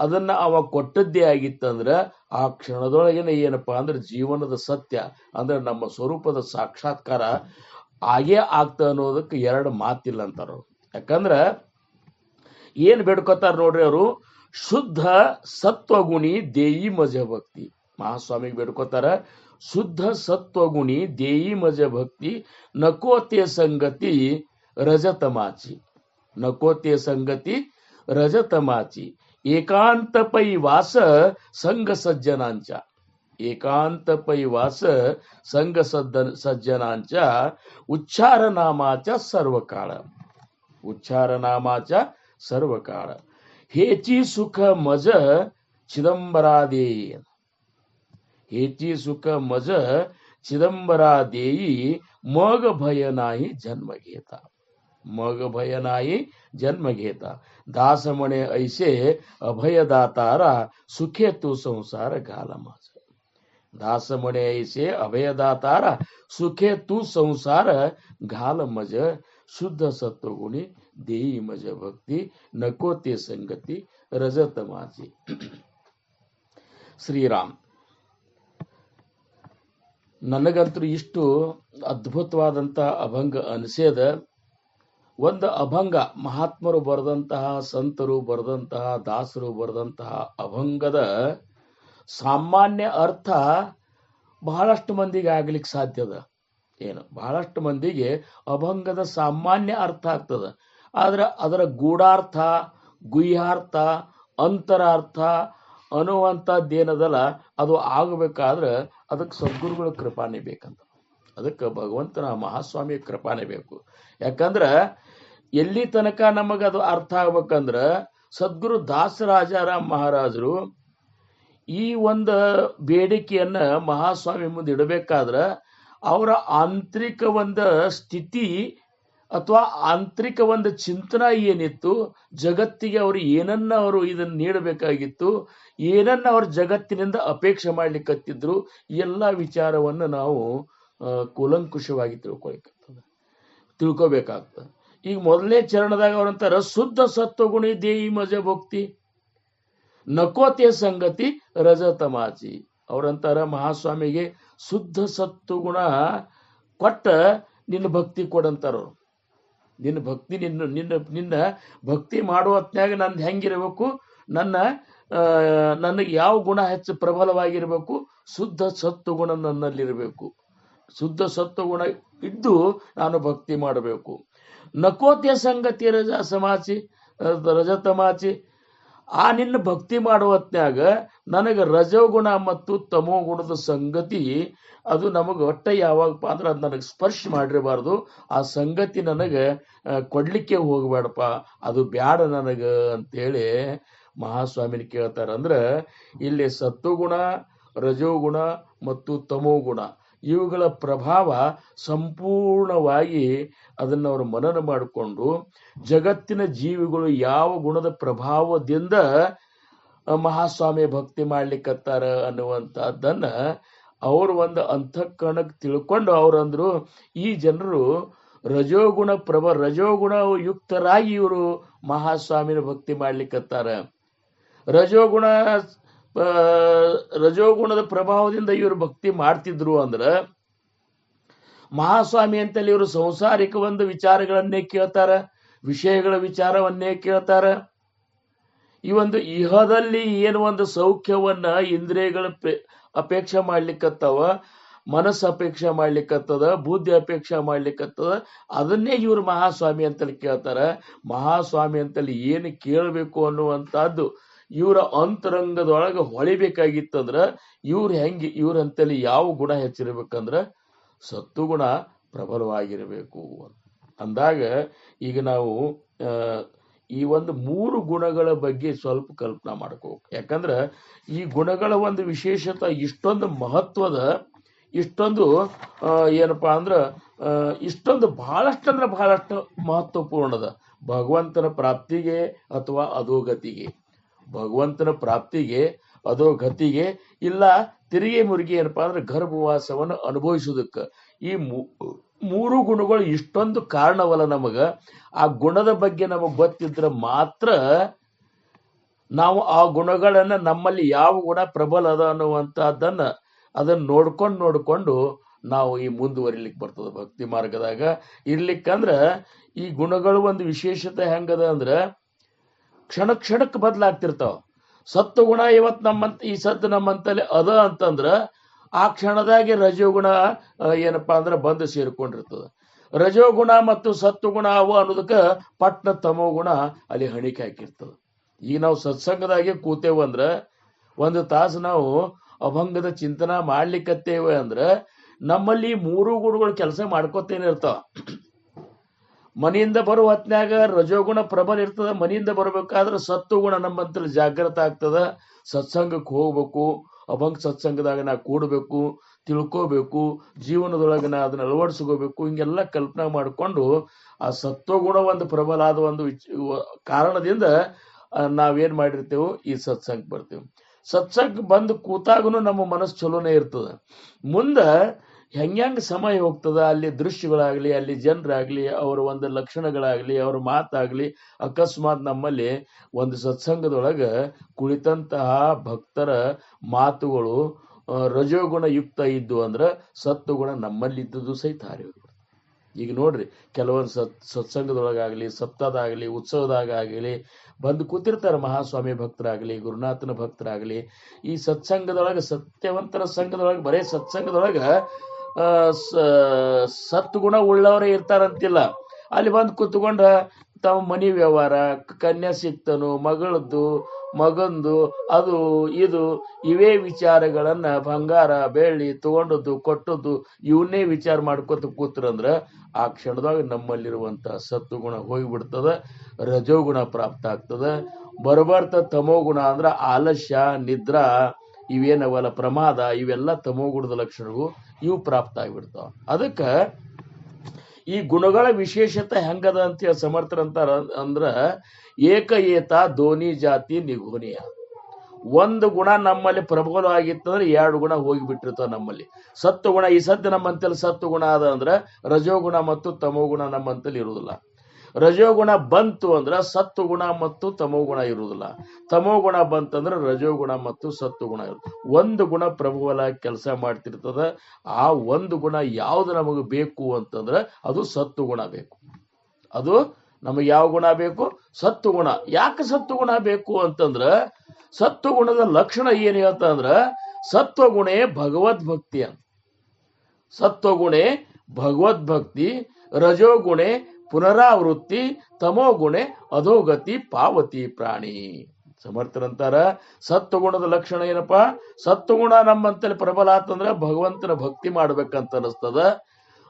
ಅದನ್ನ ಅವ ಕೊಟ್ಟದ್ದೇ ಆಗಿತ್ತಂದ್ರ ಆ ಕ್ಷಣದೊಳಗಿನ ಏನಪ್ಪಾ ಅಂದ್ರೆ ಜೀವನದ ಸತ್ಯ ಅಂದ್ರೆ ನಮ್ಮ ಸ್ವರೂಪದ ಸಾಕ್ಷಾತ್ಕಾರ ಆಗೇ ಆಗ್ತ ಅನ್ನೋದಕ್ಕೆ ಎರಡು ಮಾತಿಲ್ಲ ಅಂತಾರ ಯಾಕಂದ್ರ ಏನ್ ಬೇಡ್ಕೋತಾರ ನೋಡ್ರಿ ಅವರು ಶುದ್ಧ ಸತ್ವಗುಣಿ ದೇಯಿ ಮಜ ಭಕ್ತಿ ಮಹಾಸ್ವಾಮಿಗೆ ಬೇಡ್ಕೋತಾರ ಶುದ್ಧ ಸತ್ವಗುಣಿ ದೇಯಿ ಮಜ ಭಕ್ತಿ ನಕೋತೆ ಸಂಗತಿ ರಜತಮಾಚಿ ನಕೋತೆ ಸಂಗತಿ रजतमाची एकांत पै वास संग सज्जनांच्या एकांत पै वास संग सज्जनांच्या उच्चारनामाच्या सर्व काळ उच्चारनामाच्या सर्व काळ हेची सुख मज चिदंबरा देई हेची सुख मज चिदंबरा देई मग भय नाही जन्म घेता मग भय नाही जन्म घेता दास म्हणे ऐसे अभयदातारा सुखे तू संसार घाल माझ दास म्हणे ऐसे अभयदातारा सुखे तू संसार घाल मज शुद्ध सत्वगुणी देई मज भक्ती नको ते संगती रजत माझी ಶ್ರೀರಾಮ್ ನನಗಂತೂ ಇಷ್ಟು ಅದ್ಭುತವಾದಂತ ಅಭಂಗ ಅನಿಸೇದ ಒಂದು ಅಭಂಗ ಮಹಾತ್ಮರು ಬರೆದಂತಹ ಸಂತರು ಬರೆದಂತಹ ದಾಸರು ಬರೆದಂತಹ ಅಭಂಗದ ಸಾಮಾನ್ಯ ಅರ್ಥ ಬಹಳಷ್ಟು ಮಂದಿಗೆ ಆಗ್ಲಿಕ್ಕೆ ಸಾಧ್ಯದ ಏನು ಬಹಳಷ್ಟು ಮಂದಿಗೆ ಅಭಂಗದ ಸಾಮಾನ್ಯ ಅರ್ಥ ಆಗ್ತದ ಆದ್ರೆ ಅದರ ಗೂಢಾರ್ಥ ಗುಹ್ಯಾರ್ಥ ಅಂತರಾರ್ಥ ಅನ್ನುವಂಥದ್ದೇನದಲ್ಲ ಅದು ಆಗಬೇಕಾದ್ರೆ ಅದಕ್ಕೆ ಸದ್ಗುರುಗಳ ಕೃಪಾನೆ ಬೇಕಂತ ಅದಕ್ಕೆ ಭಗವಂತನ ಮಹಾಸ್ವಾಮಿಯ ಕೃಪಾನೆ ಬೇಕು ಯಾಕಂದ್ರೆ ಎಲ್ಲಿ ತನಕ ನಮಗದು ಅರ್ಥ ಆಗ್ಬೇಕಂದ್ರ ಸದ್ಗುರು ದಾಸರಾಜಾರಾಮ್ ಮಹಾರಾಜರು ಈ ಒಂದು ಬೇಡಿಕೆಯನ್ನ ಮಹಾಸ್ವಾಮಿ ಮುಂದೆ ಇಡಬೇಕಾದ್ರ ಅವರ ಆಂತರಿಕ ಒಂದು ಸ್ಥಿತಿ ಅಥವಾ ಆಂತರಿಕ ಒಂದು ಚಿಂತನ ಏನಿತ್ತು ಜಗತ್ತಿಗೆ ಅವರು ಏನನ್ನ ಅವರು ಇದನ್ನ ನೀಡಬೇಕಾಗಿತ್ತು ಏನನ್ನ ಅವರು ಜಗತ್ತಿನಿಂದ ಅಪೇಕ್ಷೆ ಮಾಡ್ಲಿಕ್ಕತ್ತಿದ್ರು ಎಲ್ಲ ವಿಚಾರವನ್ನು ನಾವು ಕೂಲಂಕುಷವಾಗಿ ತಿಳ್ಕೋಬೇಕಾಗ್ತದೆ ಈಗ ಮೊದಲನೇ ಚರಣದಾಗ ಅವ್ರಂತಾರ ಶುದ್ಧ ಸತ್ವಗುಣಿ ದೇಯಿ ಮಜ ಭಕ್ತಿ ನಕೋತೆ ಸಂಗತಿ ರಜತಮಾಚಿ ಅವ್ರಂತಾರ ಮಹಾಸ್ವಾಮಿಗೆ ಶುದ್ಧ ಸತ್ವಗುಣ ಕೊಟ್ಟ ನಿನ್ನ ಭಕ್ತಿ ಕೊಡಂತಾರ ನಿನ್ನ ಭಕ್ತಿ ನಿನ್ನ ಭಕ್ತಿ ಮಾಡುವ ಹೊತ್ನ್ಯಾಗ ನಂದು ಹೆಂಗಿರಬೇಕು ನನಗೆ ಯಾವ ಗುಣ ಹೆಚ್ಚು ಪ್ರಬಲವಾಗಿರ್ಬೇಕು ಶುದ್ಧ ಸತ್ವಗುಣ ನನ್ನಲ್ಲಿರಬೇಕು ಶುದ್ಧ ಸತ್ವಗುಣ ಇದ್ದು ನಾನು ಭಕ್ತಿ ಮಾಡಬೇಕು ನಕೋತ್ಯ ಸಂಗತಿ ರಜತಮಾಚಿ ಆ ನಿನ್ನ ಭಕ್ತಿ ಮಾಡೋ ಹೊತ್ನ್ಯಾಗ ನನಗೆ ರಜೋಗುಣ ಮತ್ತು ತಮೋ ಗುಣದ ಸಂಗತಿ ಅದು ನಮಗೆ ಒಟ್ಟ ಯಾವಾಗಪ್ಪ ಅಂದ್ರೆ ಅದು ನನಗೆ ಸ್ಪರ್ಶ ಮಾಡಿರಬಾರ್ದು. ಆ ಸಂಗತಿ ನನಗೆ ಕೊಡ್ಲಿಕ್ಕೆ ಹೋಗಬೇಡಪ್ಪ, ಅದು ಬ್ಯಾಡ ನನಗೆ ಅಂತೇಳಿ ಮಹಾಸ್ವಾಮಿನ ಕೇಳ್ತಾರ. ಅಂದ್ರೆ ಇಲ್ಲಿ ಸತ್ವಗುಣ, ರಜೋಗುಣ ಮತ್ತು ತಮೋಗುಣ ಇವುಗಳ ಪ್ರಭಾವ ಸಂಪೂರ್ಣವಾಗಿ ಅದನ್ನು ಅವರು ಮನನ ಮಾಡಿಕೊಂಡು ಜಗತ್ತಿನ ಜೀವಿಗಳು ಯಾವ ಗುಣದ ಪ್ರಭಾವದಿಂದ ಮಹಾಸ್ವಾಮಿ ಭಕ್ತಿ ಮಾಡ್ಲಿಕ್ಕತ್ತಾರ ಅನ್ನುವಂಥದ್ದನ್ನ ಅವರು ಒಂದು ಅಂತಃಕರಣಕ್ಕೆ ತಿಳ್ಕೊಂಡು ಅವ್ರಂದ್ರು, ಈ ಜನರು ರಜೋಗುಣ ಯುಕ್ತರಾಗಿ ಇವರು ಮಹಾಸ್ವಾಮಿನ ಭಕ್ತಿ ಮಾಡ್ಲಿಕ್ಕತ್ತಾರ. ರಜೋಗುಣದ ಪ್ರಭಾವದಿಂದ ಇವರು ಭಕ್ತಿ ಮಾಡ್ತಿದ್ರು ಅಂದ್ರ ಮಹಾಸ್ವಾಮಿ ಅಂತಲ್ಲಿ ಇವರು ಸಂಸಾರಿಕ ಒಂದು ವಿಚಾರಗಳನ್ನೇ ಕೇಳ್ತಾರ, ವಿಷಯಗಳ ವಿಚಾರವನ್ನೇ ಕೇಳ್ತಾರ. ಈ ಒಂದು ಇಹದಲ್ಲಿ ಏನು ಒಂದು ಸೌಖ್ಯವನ್ನ ಇಂದ್ರಿಯಗಳ ಅಪೇಕ್ಷೆ ಮಾಡ್ಲಿಕ್ಕತ್ತವ, ಮನಸ್ಸು ಅಪೇಕ್ಷೆ ಮಾಡ್ಲಿಕ್ಕತ್ತದ, ಬುದ್ಧಿ ಅಪೇಕ್ಷೆ ಮಾಡ್ಲಿಕ್ಕತ್ತದ, ಅದನ್ನೇ ಇವ್ರು ಮಹಾಸ್ವಾಮಿ ಅಂತಲ್ಲಿ ಕೇಳ್ತಾರ. ಮಹಾಸ್ವಾಮಿ ಅಂತಲ್ಲಿ ಏನು ಕೇಳಬೇಕು ಅನ್ನುವಂಥದ್ದು ಇವರ ಅಂತರಂಗದೊಳಗೆ ಹೊಳಿಬೇಕಾಗಿತ್ತಂದ್ರ ಇವ್ರಂತಲ್ಲಿ ಯಾವ ಗುಣ ಹೆಚ್ಚಿರ್ಬೇಕಂದ್ರ ಸತ್ತುಗುಣ ಪ್ರಬಲವಾಗಿರಬೇಕು ಅಂದಾಗ ಈಗ ನಾವು ಈ ಒಂದು 3 ಗುಣಗಳ ಬಗ್ಗೆ ಸ್ವಲ್ಪ ಕಲ್ಪನಾ ಮಾಡ್ಕೋಬೇಕು. ಯಾಕಂದ್ರೆ ಈ ಗುಣಗಳ ಒಂದು ವಿಶೇಷತೆ ಇಷ್ಟೊಂದು ಮಹತ್ವದ, ಇಷ್ಟೊಂದು ಏನಪ್ಪಾ ಅಂದ್ರ ಇಷ್ಟೊಂದು ಬಹಳಷ್ಟು ಅಂದ್ರೆ ಬಹಳಷ್ಟು ಮಹತ್ವಪೂರ್ಣದ. ಭಗವಂತನ ಪ್ರಾಪ್ತಿಗೆ ಅಥವಾ ಅಧೋಗತಿಗೆ, ಭಗವಂತನ ಪ್ರಾಪ್ತಿಗೆ ಅಧೋಗತಿಗೆ ಇಲ್ಲ ತಿರುಗಿ ಮುರುಗಿ ಏನಪ್ಪಾ ಅಂದ್ರೆ ಗರ್ಭವಾಸವನ್ನು ಅನುಭವಿಸುವುದಕ್ಕೆ ಈ 3 ಗುಣಗಳು ಇಷ್ಟೊಂದು ಕಾರಣವಲ್ಲ ನಮಗ. ಆ ಗುಣದ ಬಗ್ಗೆ ನಮಗ್ ಗೊತ್ತಿದ್ರೆ ಮಾತ್ರ ನಾವು ಆ ಗುಣಗಳನ್ನ ನಮ್ಮಲ್ಲಿ ಯಾವ ಗುಣ ಪ್ರಬಲ ಅದ ಅನ್ನುವಂತಹದ್ದನ್ನ ಅದನ್ನ ನೋಡ್ಕೊಂಡು ನಾವು ಈ ಮುಂದುವರಿಲಿಕ್ಕೆ ಬರ್ತದೆ ಭಕ್ತಿ ಮಾರ್ಗದಾಗ ಇರ್ಲಿಕ್ಕಂದ್ರ. ಈ ಗುಣಗಳು ಒಂದು ವಿಶೇಷತೆ ಹೆಂಗದ ಅಂದ್ರ ಕ್ಷಣಕ್ಕೆ ಬದಲಾಗ್ತಿರ್ತಾವ. ಸತ್ವಗುಣ ಇವತ್ತು ಈ ಸದ್ದು ನಮ್ಮಂತಲ್ಲಿ ಅದ ಅಂತಂದ್ರ ಆ ಕ್ಷಣದಾಗೆ ರಜೋಗುಣ ಏನಪ್ಪಾ ಅಂದ್ರ ಬಂದು ಸೇರ್ಕೊಂಡಿರ್ತದ. ರಜೋಗುಣ ಮತ್ತು ಸತ್ವಗುಣ ಅವು ಅನ್ನೋದಕ್ಕ ಪಟ್ನ ತಮೋಗುಣ ಅಲ್ಲಿ ಹಣಿಕೆ ಹಾಕಿರ್ತದ. ಈಗ ನಾವು ಸತ್ಸಂಗದಾಗೆ ಕೂತೇವಂದ್ರ 1 ತಾಸು ನಾವು ಅಭಂಗದ ಚಿಂತನ ಮಾಡ್ಲಿಕ್ಕತ್ತೇವೆ ಅಂದ್ರ ನಮ್ಮಲ್ಲಿ 3 ಗುಣಗಳು ಕೆಲಸ ಮಾಡ್ಕೊತೇನೆ ಇರ್ತಾವ. ಮನೆಯಿಂದ ಬರುವ ಹೊತ್ನ್ಯಾಗ ರಜೋಗುಣ ಪ್ರಬಲ ಇರ್ತದ. ಮನೆಯಿಂದ ಬರ್ಬೇಕಾದ್ರೆ ಸತ್ವಗುಣ ನಮ್ಮಂತಲ್ಲಿ ಜಾಗೃತ ಆಗ್ತದ. ಸತ್ಸಂಗಕ್ಕೆ ಹೋಗ್ಬೇಕು, ಅಭಂಗ ಸತ್ಸಂಗದಾಗ ನಾ ಕೂಡಬೇಕು, ತಿಳ್ಕೋಬೇಕು, ಜೀವನದೊಳಗೆ ನಾ ಅದನ್ನ ಅಳವಡಿಸ್ಕೋಬೇಕು, ಹಿಂಗೆಲ್ಲ ಕಲ್ಪನಾ ಮಾಡಿಕೊಂಡು ಆ ಸತ್ವಗುಣ ಒಂದು ಪ್ರಬಲ ಆದ ಒಂದು ಕಾರಣದಿಂದ ನಾವೇನ್ ಮಾಡಿರ್ತೇವೆ, ಈ ಸತ್ಸಂಗ ಬರ್ತೇವೆ. ಸತ್ಸಂಗ ಬಂದು ಕೂತಾಗನು ನಮ್ಮ ಮನಸ್ಸು ಚಲೋನೇ ಇರ್ತದ. ಮುಂದ ಹೆಂಗ್ ಸಮಯ ಹೋಗ್ತದ, ಅಲ್ಲಿ ದೃಶ್ಯಗಳಾಗ್ಲಿ, ಅಲ್ಲಿ ಜನರಾಗ್ಲಿ, ಅವರ ಒಂದು ಲಕ್ಷಣಗಳಾಗ್ಲಿ, ಅವ್ರ ಮಾತಾಗ್ಲಿ, ಅಕಸ್ಮಾತ್ ನಮ್ಮಲ್ಲಿ ಒಂದು ಸತ್ಸಂಗದೊಳಗ ಕುಳಿತಂತಹ ಭಕ್ತರ ಮಾತುಗಳು ರಜೋಗುಣ ಯುಕ್ತ ಇದ್ದು ಅಂದ್ರ ಸತ್ವಗುಣ ನಮ್ಮಲ್ಲಿ ಇದ್ದದ್ದು ಸಹಿತ ಹಾರಿಹೋಗ್ಬಿಡ್ತು. ಈಗ ನೋಡ್ರಿ, ಕೆಲವೊಂದು ಸತ್ಸಂಗದೊಳಗಾಗ್ಲಿ, ಸಪ್ತಾಹದಾಗಲಿ, ಉತ್ಸವದಾಗಲಿ ಬಂದು ಕೂತಿರ್ತಾರೆ ಮಹಾಸ್ವಾಮಿ ಭಕ್ತರಾಗ್ಲಿ, ಗುರುನಾಥನ ಭಕ್ತರಾಗ್ಲಿ. ಈ ಸತ್ಸಂಗದೊಳಗ, ಸತ್ಯವಂತರ ಸಂಘದೊಳಗೆ, ಬರೇ ಸತ್ಸಂಗದೊಳಗ ಸತ್ಗುಣ ಉಳ್ಳವರೇ ಇರ್ತಾರಂತಿಲ್ಲ. ಅಲ್ಲಿ ಬಂದು ಕೂತ್ಕೊಂಡ ತಮ್ಮ ಮನಿ ವ್ಯವಹಾರ, ಕನ್ಯಾ ಸಿಕ್ತನು, ಮಗಳದ್ದು, ಮಗಂದು, ಅದು ಇದು ಇವೇ ವಿಚಾರಗಳನ್ನ ಬಂಗಾರ ಬೆಳ್ಳಿ ತಗೊಂಡದ್ದು ಕೊಟ್ಟದ್ದು ಇವನ್ನೇ ವಿಚಾರ ಮಾಡ್ಕೊತ ಕೂತ್ರಂದ್ರ ಆ ಕ್ಷಣದಾಗ ನಮ್ಮಲ್ಲಿರುವಂತ ಸತ್ವಗುಣ ಹೋಗಿಬಿಡ್ತದ, ರಜೋಗುಣ ಪ್ರಾಪ್ತ ಆಗ್ತದ. ಬರಬರ್ತ ತಮೋಗುಣ ಅಂದ್ರ ಆಲಸ್ಯ, ನಿದ್ರಾ, ಇವೇನವಲ್ಲ ಪ್ರಮಾದ, ಇವೆಲ್ಲ ತಮೋಗುಣದ ಲಕ್ಷಣಗಳು, ಇವು ಪ್ರಾಪ್ತ ಆಗಿಬಿಡ್ತಾವ. ಅದಕ್ಕ ಈ ಗುಣಗಳ ವಿಶೇಷತೆ ಹೆಂಗದ ಅಂತ ಹೇಳಿ ಸಮರ್ಥರಂತಾರ ಅಂದ್ರ ಏಕ ದೋನಿ ಜಾತಿ ನಿಗುಣಿಯ. 1 ಗುಣ ನಮ್ಮಲ್ಲಿ ಪ್ರಬಲವಾಗಿತ್ತಂದ್ರೆ 2 ಗುಣ ಹೋಗಿಬಿಟ್ಟಿರ್ತಾವ ನಮ್ಮಲ್ಲಿ. ಸತ್ವಗುಣ ಈ ಸದ್ಯ ನಮ್ಮಂತಲ್ಲಿ ಸತ್ವಗುಣ ಅದ ಅಂದ್ರ ರಜೋಗುಣ ಮತ್ತು ತಮೋಗುಣ ನಮ್ಮಂತಲ್ಲಿ ಇರುವುದಿಲ್ಲ. ರಜೋಗುಣ ಬಂತು ಅಂದ್ರ ಸತ್ವಗುಣ ಮತ್ತು ತಮೋಗುಣ ಇರುವುದಿಲ್ಲ. ತಮೋಗುಣ ಬಂತಂದ್ರ ರಜೋಗುಣ ಮತ್ತು ಸತ್ವಗುಣ ಇರುತ್ತೆ. 1 ಗುಣ ಪ್ರಬಲ ಕೆಲಸ ಮಾಡ್ತಿರ್ತದ. ಆ 1 ಗುಣ ಯಾವ್ದು ನಮಗೆ ಬೇಕು ಅಂತಂದ್ರ ಅದು ಸತ್ವಗುಣ ಬೇಕು. ಅದು ನಮಗೆ ಯಾವ ಗುಣ ಬೇಕು? ಸತ್ವಗುಣ. ಯಾಕೆ ಸತ್ವಗುಣ ಬೇಕು ಅಂತಂದ್ರ ಸತ್ವಗುಣದ ಲಕ್ಷಣ ಏನ್ ಹೇಳ್ತಾ ಅಂದ್ರ ಸತ್ವಗುಣೇ ಭಗವದ್ಭಕ್ತಿ ಅಂತ. ಸತ್ವಗುಣೆ ಭಗವದ್ಭಕ್ತಿ, ರಜೋಗುಣೆ ಪುನರಾವೃತ್ತಿ, ತಮೋಗುಣೆ ಅಧೋಗತಿ ಪಾವತಿ ಪ್ರಾಣಿ. ಸಮರ್ಥರಂತಾರ ಸತ್ವಗುಣದ ಲಕ್ಷಣ ಏನಪ್ಪಾ? ಸತ್ವಗುಣ ನಮ್ಮಂತಲ್ಲಿ ಪ್ರಬಲ ಆತಂದ್ರ ಭಗವಂತನ ಭಕ್ತಿ ಮಾಡ್ಬೇಕಂತ ಅನಿಸ್ತದ.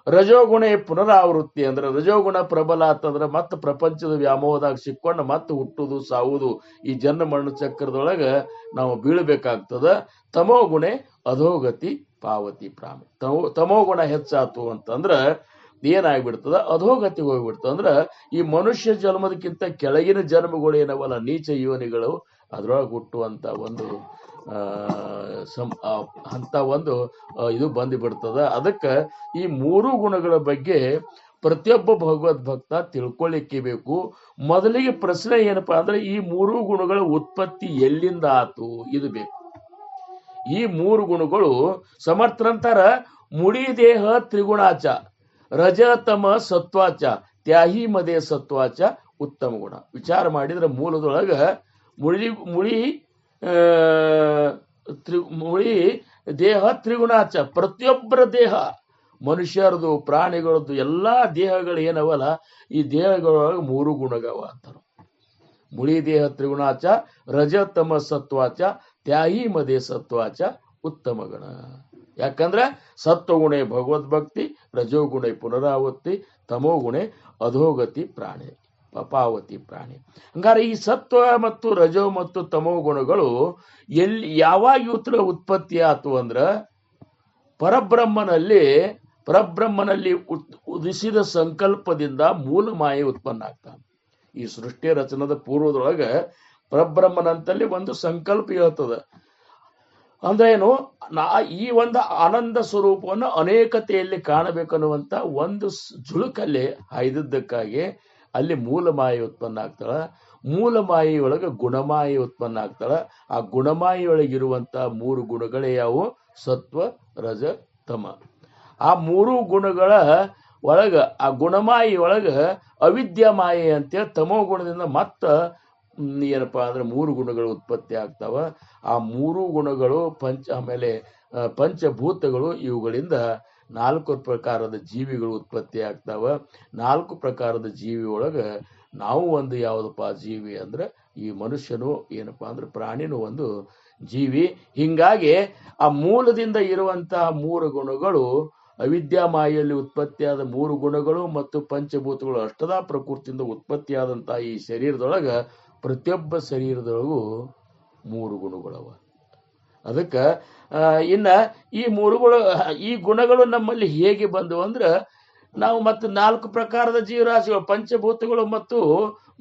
ರಜೋಗುಣ ಪುನರಾವೃತ್ತಿ ಅಂದ್ರೆ ರಜೋಗುಣ ಪ್ರಬಲ ಆತಂದ್ರ ಮತ್ತ ಪ್ರಪಂಚದ ವ್ಯಾಮೋಹದಾಗ ಸಿಕ್ಕೊಂಡು ಮತ್ತೆ ಹುಟ್ಟುದು ಸಾವುದು ಈ ಜನ್ಮ ಮರಣ ಚಕ್ರದೊಳಗ ನಾವು ಬೀಳಬೇಕಾಗ್ತದ. ತಮೋಗುಣೆ ಅಧೋಗತಿ ಪಾವತಿ ಪ್ರಾಮ. ತಮೋಗುಣ ಹೆಚ್ಚಾತು ಅಂತಂದ್ರ ಏನಾಗ್ಬಿಡ್ತದ? ಅಧೋಗತಿಗೆ ಹೋಗ್ಬಿಡ್ತದ. ಅಂದ್ರ ಈ ಮನುಷ್ಯ ಜನ್ಮದಕ್ಕಿಂತ ಕೆಳಗಿನ ಜನ್ಮಗಳು ಏನವಲ್ಲ, ನೀಚ ಯೋನಿಗಳು, ಅದ್ರೊಳಗೆ ಹುಟ್ಟುವಂತ ಒಂದು ಅಂತ ಒಂದು ಇದು ಬಂದು ಬಿಡ್ತದ. ಅದಕ್ಕ ಈ ಮೂರು ಗುಣಗಳ ಬಗ್ಗೆ ಪ್ರತಿಯೊಬ್ಬ ಭಗವದ್ ಭಕ್ತ ತಿಳ್ಕೊಳ್ಳಿಕ್ಕೆ ಬೇಕು. ಮೊದಲಿಗೆ ಪ್ರಶ್ನೆ ಏನಪ್ಪಾ ಅಂದ್ರೆ, ಈ ಮೂರು ಗುಣಗಳ ಉತ್ಪತ್ತಿ ಎಲ್ಲಿಂದ ಆತು? ಇದು ಬೇಕು. ಈ ಮೂರು ಗುಣಗಳು ಸಮರ್ಥರಂತರ ಮುಡಿ ದೇಹ ತ್ರಿಗುಣಾಚ ರಜ ತಮ ಸತ್ವಾಚ ತ್ಯಾಹಿ ಮದೆ ಸತ್ವಾಚ ಉತ್ತಮ ಗುಣ. ವಿಚಾರ ಮಾಡಿದ್ರೆ ಮೂಲದೊಳಗ ಮುಳಿ ದೇಹ ತ್ರಿಗುಣಾಚ, ಪ್ರತಿಯೊಬ್ಬರ ದೇಹ, ಮನುಷ್ಯರದು ಪ್ರಾಣಿಗಳದ್ದು ಎಲ್ಲಾ ದೇಹಗಳು ಏನವಲ್ಲ, ಈ ದೇಹಗಳೊಳಗೆ ಮೂರು ಗುಣಗವ ಅಂತಾರ. ಮುಳಿ ದೇಹ ತ್ರಿಗುಣಾಚ ರಜ ತಮ ಸತ್ವಾಚ ತ್ಯಾಹಿ ಮದೆ ಸತ್ವಾಚ ಉತ್ತಮ ಗುಣ. ಯಾಕಂದ್ರೆ ಸತ್ವಗುಣೆ ಭಗವದ್ಭಕ್ತಿ, ರಜೋಗುಣೆ ಪುನರಾವೃತ್ತಿ, ತಮೋಗುಣೆ ಅಧೋಗತಿ ಪ್ರಾಣಿ ಪಾವತಿ ಪ್ರಾಣಿ. ಹಂಗಾರೆ ಈ ಸತ್ವ ಮತ್ತು ರಜೋ ಮತ್ತು ತಮೋ ಗುಣಗಳು ಯಾವಾಗ ಇವತ್ರ ಉತ್ಪತ್ತಿ ಆತು ಅಂದ್ರ ಪರಬ್ರಹ್ಮನಲ್ಲಿ ಉದಿಸಿದ ಸಂಕಲ್ಪದಿಂದ ಮೂಲ ಮಾಯೆ ಉತ್ಪನ್ನ ಆಗ್ತಾನೆ. ಈ ಸೃಷ್ಟಿ ರಚನದ ಪೂರ್ವದೊಳಗ ಪರಬ್ರಹ್ಮನಂತಲ್ಲಿ ಒಂದು ಸಂಕಲ್ಪ ಹೇಳ್ತದ. ಅಂದ್ರೆ ಏನು? ಈ ಒಂದು ಆನಂದ ಸ್ವರೂಪವನ್ನು ಅನೇಕತೆಯಲ್ಲಿ ಕಾಣಬೇಕನ್ನುವಂತ ಒಂದು ಜುಳುಕಲ್ಲಿ ಹಾಯ್ದದ್ದಕ್ಕಾಗಿ ಅಲ್ಲಿ ಮೂಲ ಮಾಯೆ ಉತ್ಪನ್ನ ಆಗ್ತಾಳ. ಮೂಲ ಮಾಯೆಯೊಳಗೆ ಗುಣಮಾಯೆ ಉತ್ಪನ್ನ ಆಗ್ತಾಳ. ಆ ಗುಣಮಾಯೆಯೊಳಗಿರುವಂತ ಮೂರು ಗುಣಗಳೇ ಯಾವುವು? ಸತ್ವ ರಜ ತಮ. ಆ ಮೂರು ಗುಣಗಳ ಒಳಗ, ಆ ಗುಣಮಾಯೆಯೊಳಗ ಅವಿದ್ಯಾ ಮಾಯೆ ಅಂತೇಳಿ ತಮೋ ಗುಣದಿಂದ ಮತ್ತ ಏನಪ್ಪಾ ಅಂದ್ರೆ ಮೂರು ಗುಣಗಳು ಉತ್ಪತ್ತಿ ಆಗ್ತಾವ. ಆ ಮೂರು ಗುಣಗಳು ಆಮೇಲೆ ಪಂಚಭೂತಗಳು, ಇವುಗಳಿಂದ 4 ಪ್ರಕಾರದ ಜೀವಿಗಳು ಉತ್ಪತ್ತಿ ಆಗ್ತಾವ. 4 ಪ್ರಕಾರದ ಜೀವಿ ಒಳಗ ನಾವು ಒಂದು ಯಾವುದಪ್ಪ ಜೀವಿ ಅಂದ್ರೆ ಈ ಮನುಷ್ಯನು ಏನಪ್ಪಾ ಅಂದ್ರೆ ಪ್ರಾಣಿನೂ ಒಂದು ಜೀವಿ. ಹಿಂಗಾಗಿ ಆ ಮೂಲದಿಂದ ಇರುವಂತಹ ಮೂರು ಗುಣಗಳು, ಅವಿದ್ಯಾ ಮಾಯೆಯಲ್ಲಿ ಉತ್ಪತ್ತಿಯಾದ ಮೂರು ಗುಣಗಳು ಮತ್ತು ಪಂಚಭೂತಗಳು ಅಷ್ಟದಾ ಪ್ರಕೃತಿಯಿಂದ ಉತ್ಪತ್ತಿಯಾದಂತಹ ಈ ಶರೀರದೊಳಗ ಪ್ರತಿಯೊಬ್ಬ ಶರೀರದೊಳಗೂ ಮೂರು ಗುಣಗಳವ. ಅದಕ್ಕ ಇನ್ನ ಈ ಗುಣಗಳು ನಮ್ಮಲ್ಲಿ ಹೇಗೆ ಬಂದವು ಅಂದ್ರೆ, ನಾವು ಮತ್ತು 4 ಪ್ರಕಾರದ ಜೀವರಾಶಿಗಳು, ಪಂಚಭೂತಗಳು ಮತ್ತು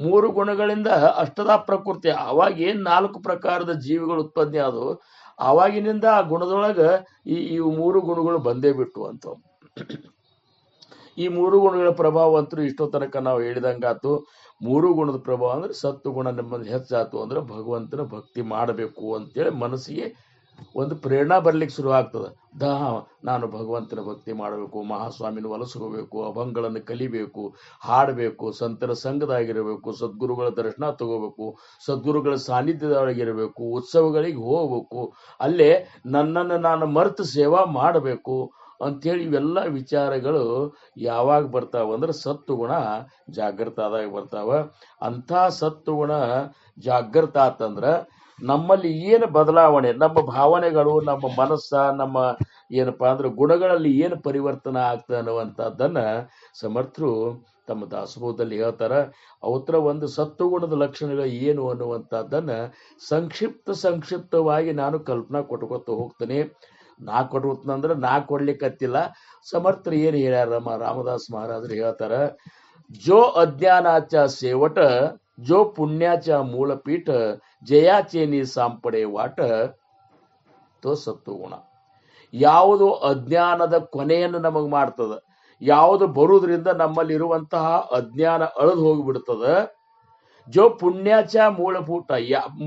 ಮೂರು ಗುಣಗಳಿಂದ ಅಷ್ಟದಾ ಪ್ರಕೃತಿ, ಅವಾಗ ಏನ್ 4 ಪ್ರಕಾರದ ಜೀವಿಗಳು ಉತ್ಪತ್ತಿ ಆದವು, ಆವಾಗಿನಿಂದ ಆ ಗುಣದೊಳಗ ಈ ಮೂರು ಗುಣಗಳು ಬಂದೇ ಬಿಟ್ಟು ಅಂತ. ಈ ಮೂರು ಗುಣಗಳ ಪ್ರಭಾವ ಅಂತೂ ಇಷ್ಟೋ ತನಕ ನಾವು ಹೇಳಿದಂಗಾತು. ಮೂರು ಗುಣದ ಪ್ರಭಾವ ಅಂದ್ರೆ ಸತ್ತು ಗುಣ ನಮ್ಮಲ್ಲಿ ಹೆಚ್ಚಾತು ಅಂದ್ರೆ ಭಗವಂತನ ಭಕ್ತಿ ಮಾಡಬೇಕು ಅಂತೇಳಿ ಮನಸ್ಸಿಗೆ ಒಂದು ಪ್ರೇರಣಾ ಬರ್ಲಿಕ್ಕೆ ಶುರು ಆಗ್ತದ. ನಾನು ಭಗವಂತನ ಭಕ್ತಿ ಮಾಡಬೇಕು, ಮಹಾಸ್ವಾಮಿನ ಒಲಸ್ಕೋಬೇಕು, ಅಭಂಗಳನ್ನು ಕಲಿಬೇಕು, ಹಾಡಬೇಕು, ಸಂತರ ಸಂಘದಾಗಿರಬೇಕು, ಸದ್ಗುರುಗಳ ದರ್ಶನ ತಗೋಬೇಕು, ಸದ್ಗುರುಗಳ ಸಾನ್ನಿಧ್ಯದೊಳಗಿರಬೇಕು, ಉತ್ಸವಗಳಿಗೆ ಹೋಗ್ಬೇಕು, ಅಲ್ಲೇ ನನ್ನನ್ನು ನಾನು ಮರೆತು ಸೇವಾ ಮಾಡಬೇಕು ಅಂಥೇಳಿ ಇವೆಲ್ಲ ವಿಚಾರಗಳು ಯಾವಾಗ ಬರ್ತಾವ ಅಂದ್ರೆ ಸತ್ತುಗುಣ ಜಾಗೃತ ಆದಾಗ ಬರ್ತಾವ. ಅಂಥ ಸತ್ತುಗುಣ ಜಾಗೃತ ಆತಂದ್ರ ನಮ್ಮಲ್ಲಿ ಏನು ಬದಲಾವಣೆ, ನಮ್ಮ ಭಾವನೆಗಳು, ನಮ್ಮ ಮನಸ್ಸ, ನಮ್ಮ ಏನಪ್ಪಾ ಅಂದ್ರೆ ಗುಣಗಳಲ್ಲಿ ಏನು ಪರಿವರ್ತನೆ ಆಗ್ತದೆ ಅನ್ನುವಂಥದ್ದನ್ನ ಸಮರ್ಥರು ತಮ್ಮ ದಾಸಬೋಧದಲ್ಲಿ ಹೇಳ್ತಾರ. ಅವತ್ರ ಒಂದು ಸತ್ತುಗುಣದ ಲಕ್ಷಣಗಳು ಏನು ಅನ್ನುವಂಥದ್ದನ್ನ ಸಂಕ್ಷಿಪ್ತವಾಗಿ ನಾನು ಕಲ್ಪನಾ ಕೊಟ್ಕೊತ ಹೋಗ್ತೇನೆ. ನಾ ಕೊಡ್ತಂದ್ರೆ ನಾ ಕೊಡ್ಲಿಕ್ಕತ್ತಿಲ್ಲ, ಸಮರ್ಥರು ಏನು ಹೇಳ್ಯಾರ ರಾಮದಾಸ್ ಮಹಾರಾಜರು ಹೇಳ್ತಾರ. ಜೋ ಅಜ್ಞಾನಾಚ ಸೇವಟ ಜೋ ಪುಣ್ಯಾಚ ಮೂಲಪೀಠ ಜಯಾಚೇನಿ ಸಾಂಪಡೆ ವಾಟ ತೋ ಸತ್ತುಗುಣ. ಯಾವುದು ಅಜ್ಞಾನದ ಕೊನೆಯನ್ನು ನಮಗ್ ಮಾಡ್ತದ, ಯಾವುದು ಬರುವುದರಿಂದ ನಮ್ಮಲ್ಲಿ ಇರುವಂತಹ ಅಜ್ಞಾನ ಅಳದು ಹೋಗಿಬಿಡ್ತದ. ಜೋ ಪುಣ್ಯಾಚ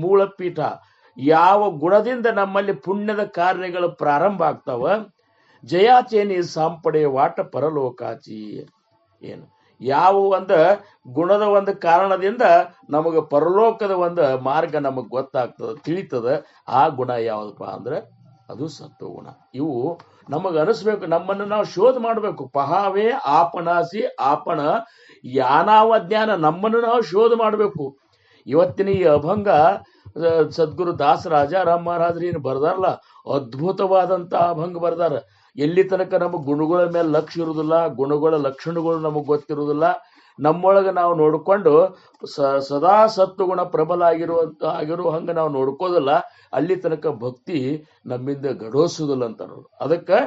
ಮೂಲಪೀಠ, ಯಾವ ಗುಣದಿಂದ ನಮ್ಮಲ್ಲಿ ಪುಣ್ಯದ ಕಾರ್ಯಗಳು ಪ್ರಾರಂಭ ಆಗ್ತಾವ. ಜಯಾಚೇನಿ ಸಾಂಪಡೆ ವಾಟ ಪರಲೋಕಾಚಿ. ಏನು ಯಾವ ಒಂದು ಗುಣದ ಒಂದು ಕಾರಣದಿಂದ ನಮಗೆ ಪರಲೋಕದ ಒಂದು ಮಾರ್ಗ ನಮಗ್ ಗೊತ್ತಾಗ್ತದ, ತಿಳಿತದ. ಆ ಗುಣ ಯಾವ್ದಪ್ಪ ಅಂದ್ರೆ ಅದು ಸತ್ವಗುಣ. ಇವು ನಮಗ್ ಅನಿಸ್ಬೇಕು, ನಮ್ಮನ್ನು ನಾವು ಶೋಧ ಮಾಡ್ಬೇಕು. ಪಹಾವೇ ಆಪಣಾಸಿ ಆಪಣ ಯಾನಾವ ಜ್ಞಾನ, ನಮ್ಮನ್ನು ನಾವು ಶೋಧ ಮಾಡ್ಬೇಕು. ಇವತ್ತಿನ ಈ ಅಭಂಗ ಸದ್ಗುರು ದಾಸ ರಾಜಾರಾಮ್ ಮಹಾರಾಜರು ಏನು ಬರ್ದಾರಲ್ಲ, ಅದ್ಭುತವಾದಂತ ಅಭಂಗ ಬರ್ದಾರ. ಎಲ್ಲಿ ತನಕ ನಮಗೆ ಗುಣಗಳ ಮೇಲೆ ಲಕ್ಷ್ಯ ಇರುವುದಿಲ್ಲ, ಗುಣಗಳ ಲಕ್ಷಣಗಳು ನಮಗೆ ಗೊತ್ತಿರುವುದಿಲ್ಲ, ನಮ್ಮೊಳಗೆ ನಾವು ನೋಡ್ಕೊಂಡು ಸದಾ ಸತ್ವಗುಣ ಪ್ರಬಲ ಆಗಿರೋ ಹಂಗ ನಾವು ನೋಡ್ಕೋದಿಲ್ಲ, ಅಲ್ಲಿ ತನಕ ಭಕ್ತಿ ನಮ್ಮಿಂದ ಗಡೋಸುದಿಲ್ಲ ಅಂತ ನೋಡು. ಅದಕ್ಕೆ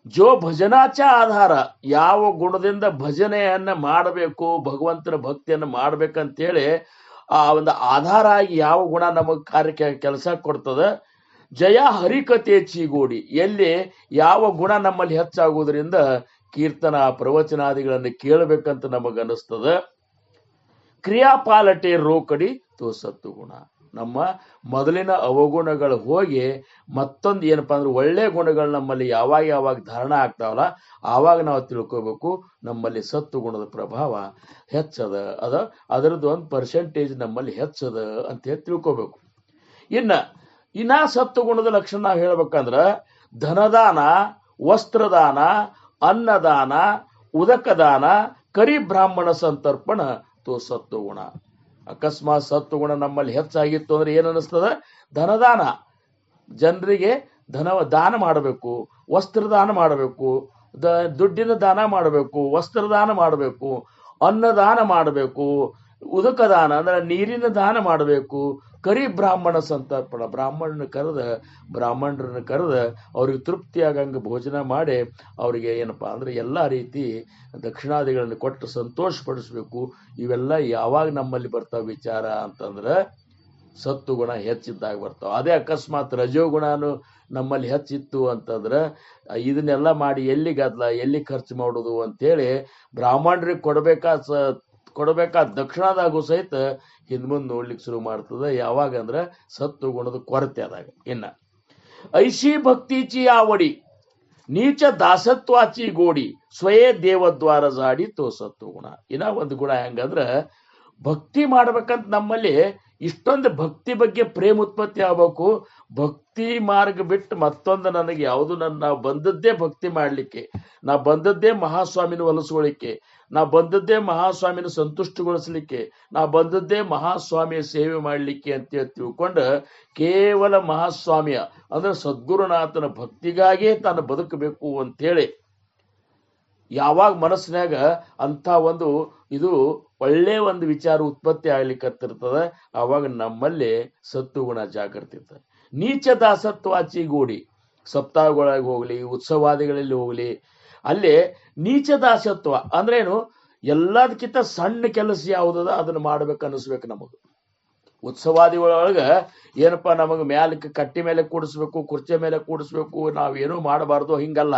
ಜೋ ಭಜನಾಚ ಆಧಾರ, ಯಾವ ಗುಣದಿಂದ ಭಜನೆಯನ್ನ ಮಾಡಬೇಕು, ಭಗವಂತನ ಭಕ್ತಿಯನ್ನ ಮಾಡ್ಬೇಕಂತೇಳಿ ಆ ಒಂದು ಆಧಾರ ಆಗಿ ಯಾವ ಗುಣ ನಮಗ್ ಕಾರ್ಯ ಕೆಲಸ ಕೊಡ್ತದ. ಜಯ ಹರಿಕತೆ ಚೀಗೋಡಿ, ಎಲ್ಲಿ ಯಾವ ಗುಣ ನಮ್ಮಲ್ಲಿ ಹೆಚ್ಚಾಗುವುದರಿಂದ ಕೀರ್ತನ ಪ್ರವಚನಾದಿಗಳನ್ನು ಕೇಳಬೇಕಂತ ನಮಗನಿಸ್ತದ. ಕ್ರಿಯಾಪಾಲಟೆ ರೋಕಡಿ ತೋಸತ್ತು ಗುಣ, ನಮ್ಮ ಮೊದಲಿನ ಅವಗುಣಗಳು ಹೋಗಿ ಮತ್ತೊಂದು ಏನಪ್ಪಾ ಅಂದ್ರೆ ಒಳ್ಳೆ ಗುಣಗಳು ನಮ್ಮಲ್ಲಿ ಯಾವಾಗ ಧಾರಣ ಆಗ್ತಾವಲ್ಲ, ಆವಾಗ ನಾವು ತಿಳ್ಕೋಬೇಕು ನಮ್ಮಲ್ಲಿ ಸತ್ತು ಗುಣದ ಪ್ರಭಾವ ಹೆಚ್ಚದ, ಅದರದ್ದು ಒಂದು ಪರ್ಸೆಂಟೇಜ್ ನಮ್ಮಲ್ಲಿ ಹೆಚ್ಚದ ಅಂತ ಹೇಳಿ ತಿಳ್ಕೋಬೇಕು. ಇನ್ನ ಸತ್ತು ಗುಣದ ಲಕ್ಷಣ ನಾವು ಹೇಳ್ಬೇಕಂದ್ರ ಧನದಾನ, ವಸ್ತ್ರದಾನ, ಅನ್ನದಾನ, ಉದಕದಾನ, ಕರಿ ಬ್ರಾಹ್ಮಣ ಸಂತರ್ಪಣ ತೋ ಸತ್ತು ಗುಣ. ಅಕಸ್ಮಾತ್ ಸತ್ತು ಗುಣ ನಮ್ಮಲ್ಲಿ ಹೆಚ್ಚಾಗಿತ್ತು ಅಂದ್ರೆ ಏನ್ ಅನಿಸ್ತದ? ಧನದಾನ, ಜನರಿಗೆ ದಾನ ಮಾಡಬೇಕು, ವಸ್ತ್ರದಾನ ಮಾಡಬೇಕು, ದುಡ್ಡಿನ ದಾನ ಮಾಡಬೇಕು, ವಸ್ತ್ರದಾನ ಮಾಡಬೇಕು, ಅನ್ನದಾನ ಮಾಡಬೇಕು, ಉದಕದಾನ ಅಂದ್ರೆ ನೀರಿನ ದಾನ ಮಾಡಬೇಕು, ಕರಿ ಬ್ರಾಹ್ಮಣ ಸಂತರ್ಪಣ, ಬ್ರಾಹ್ಮಣರನ್ನ ಕರೆದ ಅವ್ರಿಗೆ ತೃಪ್ತಿಯಾಗಂಗ ಭೋಜನ ಮಾಡಿ ಅವ್ರಿಗೆ ಏನಪ್ಪಾ ಅಂದ್ರೆ ಎಲ್ಲಾ ರೀತಿ ದಕ್ಷಿಣಾದಿಗಳನ್ನು ಕೊಟ್ಟು ಸಂತೋಷ ಪಡಿಸ್ಬೇಕು. ಇವೆಲ್ಲ ಯಾವಾಗ ನಮ್ಮಲ್ಲಿ ಬರ್ತಾವ ವಿಚಾರ ಅಂತಂದ್ರೆ ಸತ್ತು ಗುಣ ಹೆಚ್ಚಿದ್ದಾಗ ಬರ್ತಾವ. ಅದೇ ಅಕಸ್ಮಾತ್ ರಜೋಗುಣನು ನಮ್ಮಲ್ಲಿ ಹೆಚ್ಚಿತ್ತು ಅಂತಂದ್ರೆ ಇದನ್ನೆಲ್ಲ ಮಾಡಿ ಎಲ್ಲಿ ಗದ್ಲ, ಎಲ್ಲಿ ಖರ್ಚು ಮಾಡೋದು ಅಂತೇಳಿ ಬ್ರಾಹ್ಮಣರಿಗೆ ಕೊಡಬೇಕಾದ ದಕ್ಷಿಣದಾಗೂ ಸಹಿತ ಹಿಂದ್ಮುಂದ್ ನೋಡ್ಲಿಕ್ಕೆ ಶುರು ಮಾಡ್ತದ. ಯಾವಾಗ ಅಂದ್ರ ಸತ್ತು ಗುಣದ ಕೊರತೆ ಆದಾಗ. ಇನ್ನ ಐಶಿ ಭಕ್ತಿಚಿ ಆವಡಿ, ನೀಚ ದಾಸತ್ವಾಚಿ ಗೋಡಿ, ಸ್ವಯೇ ದೇವದ್ವಾರ ಜಾಡಿ ತೋ ಸತ್ತು ಗುಣ. ಇನ್ನ ಒಂದು ಗುಣ ಹೆಂಗಂದ್ರ ಭಕ್ತಿ ಮಾಡ್ಬೇಕಂತ ನಮ್ಮಲ್ಲಿ ಇಷ್ಟೊಂದು ಭಕ್ತಿ ಬಗ್ಗೆ ಪ್ರೇಮ ಉತ್ಪತ್ತಿ ಆಗ್ಬೇಕು. ಭಕ್ತಿ ಮಾರ್ಗ ಬಿಟ್ಟು ಮತ್ತೊಂದು ನನಗೆ ಯಾವುದು ನಾವು ಬಂದದ್ದೇ ಭಕ್ತಿ ಮಾಡ್ಲಿಕ್ಕೆ, ನಾ ಬಂದದ್ದೇ ಮಹಾಸ್ವಾಮಿನ ಒಲಿಸ್ಕೊಳ್ಳಿಕ್ಕೆ, ನಾ ಬಂದದ್ದೇ ಮಹಾಸ್ವಾಮಿನ ಸಂತುಷ್ಟಗೊಳಿಸ್ಲಿಕ್ಕೆ, ನಾ ಬಂದದ್ದೇ ಮಹಾಸ್ವಾಮಿಯ ಸೇವೆ ಮಾಡ್ಲಿಕ್ಕೆ ಅಂತ ತಿಳ್ಕೊಂಡು ಕೇವಲ ಮಹಾಸ್ವಾಮಿಯ ಅಂದ್ರೆ ಸದ್ಗುರುನಾಥನ ಭಕ್ತಿಗಾಗಿಯೇ ತಾನು ಬದುಕಬೇಕು ಅಂತೇಳಿ ಯಾವಾಗ ಮನಸ್ಸಿನಾಗ ಅಂತ ಒಂದು ಇದು ಒಳ್ಳೆ ಒಂದು ವಿಚಾರ ಉತ್ಪತ್ತಿ ಆಗ್ಲಿಕ್ಕತ್ತಿರ್ತದ, ಆವಾಗ ನಮ್ಮಲ್ಲಿ ಸತ್ತು ಗುಣ ಜಾಗೃತಿ ಇರ್ತದೆ. ನೀಚ ದಾಸತ್ವಾಚಿ ಗೋಡಿ, ಸಪ್ತಾಹಗಳಿಗೆ ಹೋಗ್ಲಿ, ಉತ್ಸವಾದಿಗಳಲ್ಲಿ ಹೋಗ್ಲಿ, ಅಲ್ಲಿ ನೀಚ ದಾಸತ್ವ ಅಂದ್ರೇನು? ಎಲ್ಲದಕ್ಕಿಂತ ಸಣ್ಣ ಕೆಲಸ ಯಾವುದದ ಅದನ್ನ ಮಾಡ್ಬೇಕು ಅನಿಸ್ಬೇಕು ನಮಗ. ಉತ್ಸವಾದಿಗಳೊಳಗ ಏನಪ್ಪಾ ನಮಗ ಮ್ಯಾಲಕ್ಕೆ ಕಟ್ಟಿ ಮೇಲೆ ಕೂಡಿಸ್ಬೇಕು, ಕುರ್ಚಿ ಮೇಲೆ ಕೂಡಿಸ್ಬೇಕು, ನಾವೇನೂ ಮಾಡಬಾರ್ದು ಹಿಂಗಲ್ಲ.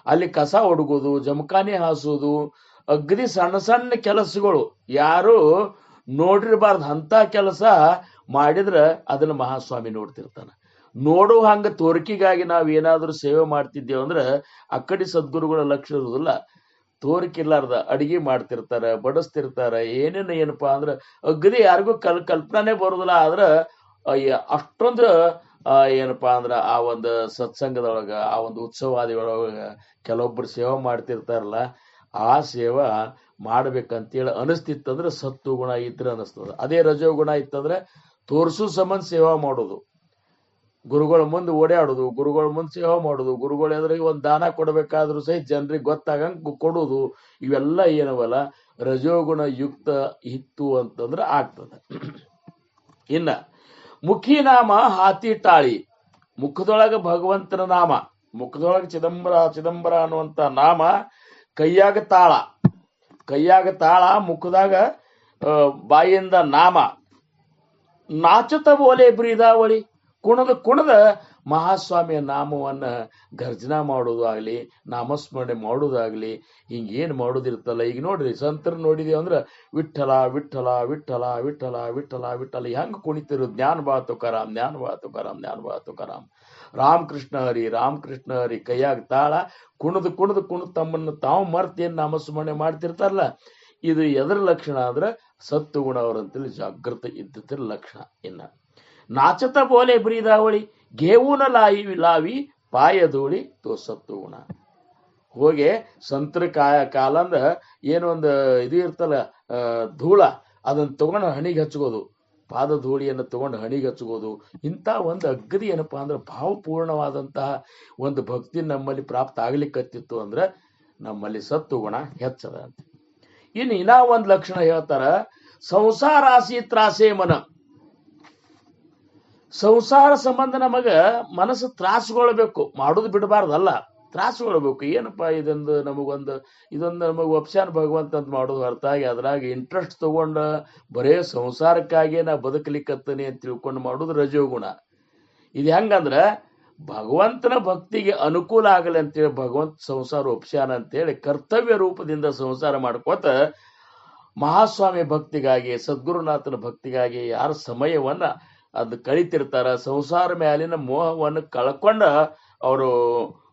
ಅಲ್ಲಿ ಕಸ ಹೊಡ್ಗೋದು, ಜಮಖಾನೆ ಹಾಸೋದು, ಅಗ್ದಿ ಸಣ್ಣ ಸಣ್ಣ ಕೆಲಸಗಳು ಯಾರು ನೋಡಿರ್ಬಾರ್ದು ಅಂತ ಕೆಲಸ ಮಾಡಿದ್ರ ಅದನ್ನ ಮಹಾಸ್ವಾಮಿ ನೋಡ್ತಿರ್ತಾನ. ನೋಡು ಹಂಗ ತೋರಿಕೆಗಾಗಿ ನಾವ್ ಏನಾದ್ರೂ ಸೇವೆ ಮಾಡ್ತಿದ್ದೇವೆ ಅಂದ್ರೆ ಆ ಕಡೆ ಸದ್ಗುರುಗಳ ಲಕ್ಷ್ಯ ಇರುವುದಿಲ್ಲ. ತೋರಿಕಿಲ್ಲಾರ್ದ ಅಡಿಗೆ ಮಾಡ್ತಿರ್ತಾರ, ಬಡಿಸ್ತಿರ್ತಾರ, ಏನಪ್ಪಾ ಅಂದ್ರ ಅಗ್ದಿ ಯಾರಿಗೂ ಕಲ್ಪನೆ ಬರುದಿಲ್ಲ. ಆದ್ರ ಅಷ್ಟೊಂದು ಏನಪ್ಪಾ ಅಂದ್ರ ಆ ಒಂದು ಸತ್ಸಂಗದೊಳಗ, ಆ ಒಂದು ಉತ್ಸವಾದಿಗಳೊಳಗ ಕೆಲವೊಬ್ರು ಸೇವೆ ಮಾಡ್ತಿರ್ತಾರಲ್ಲ, ಆ ಸೇವಾ ಮಾಡ್ಬೇಕಂತೇಳಿ ಅನಿಸ್ತಿತ್ತಂದ್ರೆ ಸತ್ತು ಗುಣ ಇದ್ರೆ ಅನಿಸ್ತದ. ಅದೇ ರಜೋ ಗುಣ ಇತ್ತಂದ್ರೆ ತೋರ್ಸು ಸಂಬಂಧ ಸೇವಾ ಮಾಡೋದು, ಗುರುಗಳ ಮುಂದೆ ಓಡಾಡೋದು, ಗುರುಗಳ ಮುಂದೆ ಸೇವಾ ಮಾಡೋದು, ಗುರುಗಳ ಎದುರಿಗೆ ಒಂದು ದಾನ ಕೊಡಬೇಕಾದ್ರೂ ಸಹಿತ ಜನರಿಗೆ ಗೊತ್ತಾಗಂಗ ಕೊಡೋದು, ಇವೆಲ್ಲ ಏನವಲ್ಲ ರಜೋಗುಣ ಯುಕ್ತ ಇತ್ತು ಅಂತಂದ್ರೆ ಆಗ್ತದೆ. ಇನ್ನ ಮುಖಿ ನಾಮ ಹಾತಿ ಟಾಳಿ, ಮುಖದೊಳಗ ಭಗವಂತನ ನಾಮ, ಮುಖದೊಳಗೆ ಚಿದಂಬರ ಅನ್ನುವಂತ ನಾಮ, ಕೈಯಾಗ ತಾಳ, ಮುಖದಾಗ ಬಾಯಿಯಿಂದ ನಾಮ, ನಾಚುತ್ತ ಬೋಲೆ ಬ್ರೀದಾವಳಿ, ಕುಣದ ಮಹಾಸ್ವಾಮಿಯ ನಾಮವನ್ನ ಗರ್ಜನಾ ಮಾಡೋದು ಆಗ್ಲಿ, ನಾಮಸ್ಮರಣೆ ಮಾಡೋದಾಗ್ಲಿ, ಹಿಂಗೇನು ಮಾಡೋದಿರ್ತಲ್ಲ. ಈಗ ನೋಡ್ರಿ ಸಂತರ ನೋಡಿದೀವಿ ಅಂದ್ರ ವಿಠಲ ವಿಠಲ ವಿಠಲ ವಿಠಲ ವಿಠಲ ವಿಠಲ ಹೆಂಗ ಕುಣಿತಿರು. ಜ್ಞಾನ ಬಾ ತುಕಾರಾಮ್, ಜ್ಞಾನ ಬಾ ತುಕಾರಾಮ್, ಜ್ಞಾನ ಬಾ ತುಕಾರಾಮ್, ರಾಮಕೃಷ್ಣ ಹರಿ ರಾಮಕೃಷ್ಣ ಹರಿ, ಕೈಯಾಗ ತಾಳ, ಕುಣದು ತಮ್ಮನ್ನು ತಾವು ಮರ್ತೇನು ನಾಮಸ್ಮರಣೆ ಮಾಡ್ತಿರ್ತಾರಲ್ಲ. ಇದು ಎದರ ಲಕ್ಷಣ ಅಂದ್ರೆ ಸತ್ತು ಗುಣ ಅವರಂತೇಳಿ ಜಾಗೃತ ಇದ್ದದ್ರ ಲಕ್ಷಣ. ಇನ್ನ ನಾಚತ ಬೋಲೆ ಬ್ರೀದಾವಳಿ, ಗೇವುನ ಲಾವಿ ಪಾಯದೋಳಿ ತೋ ಸತ್ತು ಗುಣ. ಹೋಗಿ ಸಂತರ ಕಾಲಂದ ಏನೊಂದು ಇದು ಇರ್ತಲ್ಲ ಧೂಳ, ಅದನ್ನ ತಗೊಂಡು ಹಣಿಗೆ ಹಚ್ಕೋದು, ಪಾದಧೂಳಿಯನ್ನು ತಗೊಂಡು ಹಣಿಗೆ ಹಚ್ಕೋದು, ಇಂಥ ಒಂದು ಅಗ್ರಿ ಏನಪ್ಪಾ ಅಂದ್ರೆ ಭಾವಪೂರ್ಣವಾದಂತಹ ಒಂದು ಭಕ್ತಿ ನಮ್ಮಲ್ಲಿ ಪ್ರಾಪ್ತ ಆಗ್ಲಿಕ್ಕತ್ತಿತ್ತು ಅಂದ್ರೆ ನಮ್ಮಲ್ಲಿ ಸತ್ವಗುಣ ಹೆಚ್ಚದ ಅಂತ. ಇನ್ನು ಇನ್ನ ಒಂದು ಲಕ್ಷಣ ಹೇಳ್ತಾರ, ಸಂಸಾರಾಸಿ ತ್ರಾಸೆ ಮನ. ಸಂಸಾರ ಸಂಬಂಧ ನಮಗ ಮನಸ್ಸು ತ್ರಾಸಗೊಳ್ಬೇಕು, ಮಾಡೋದು ಬಿಡಬಾರ್ದಲ್ಲ, ತ್ರಾಸಗೊಳ್ಬೇಕು. ಏನಪ್ಪಾ ಇದೊಂದು ನಮಗ್ ಒಪ್ಸ್ಯಾನ ಭಗವಂತ ಅಂತ ಮಾಡೋದು ಅರ್ಥ ಆಗಿ ಅದ್ರಾಗ ಇಂಟ್ರೆಸ್ಟ್ ತಗೊಂಡ ಬರೇ ಸಂಸಾರಕ್ಕಾಗಿ ನಾ ಬದುಕಲಿಕ್ಕತ್ತನಿ ಅಂತ ತಿಳ್ಕೊಂಡು ಮಾಡೋದು ರಜೋಗುಣ. ಇದು ಹೆಂಗಂದ್ರ ಭಗವಂತನ ಭಕ್ತಿಗೆ ಅನುಕೂಲ ಆಗಲಿ ಅಂತೇಳಿ ಭಗವಂತ ಸಂಸಾರ ಒಪ್ಸ್ಯಾನ ಅಂತೇಳಿ ಕರ್ತವ್ಯ ರೂಪದಿಂದ ಸಂಸಾರ ಮಾಡ್ಕೋತ ಮಹಾಸ್ವಾಮಿ ಭಕ್ತಿಗಾಗಿ, ಸದ್ಗುರುನಾಥನ ಭಕ್ತಿಗಾಗಿ ಯಾರ ಸಮಯವನ್ನ ಅದು ಕಳಿತಿರ್ತಾರ, ಸಂಸಾರ ಮ್ಯಾಲಿನ ಮೋಹವನ್ನು ಕಳ್ಕೊಂಡ ಅವರು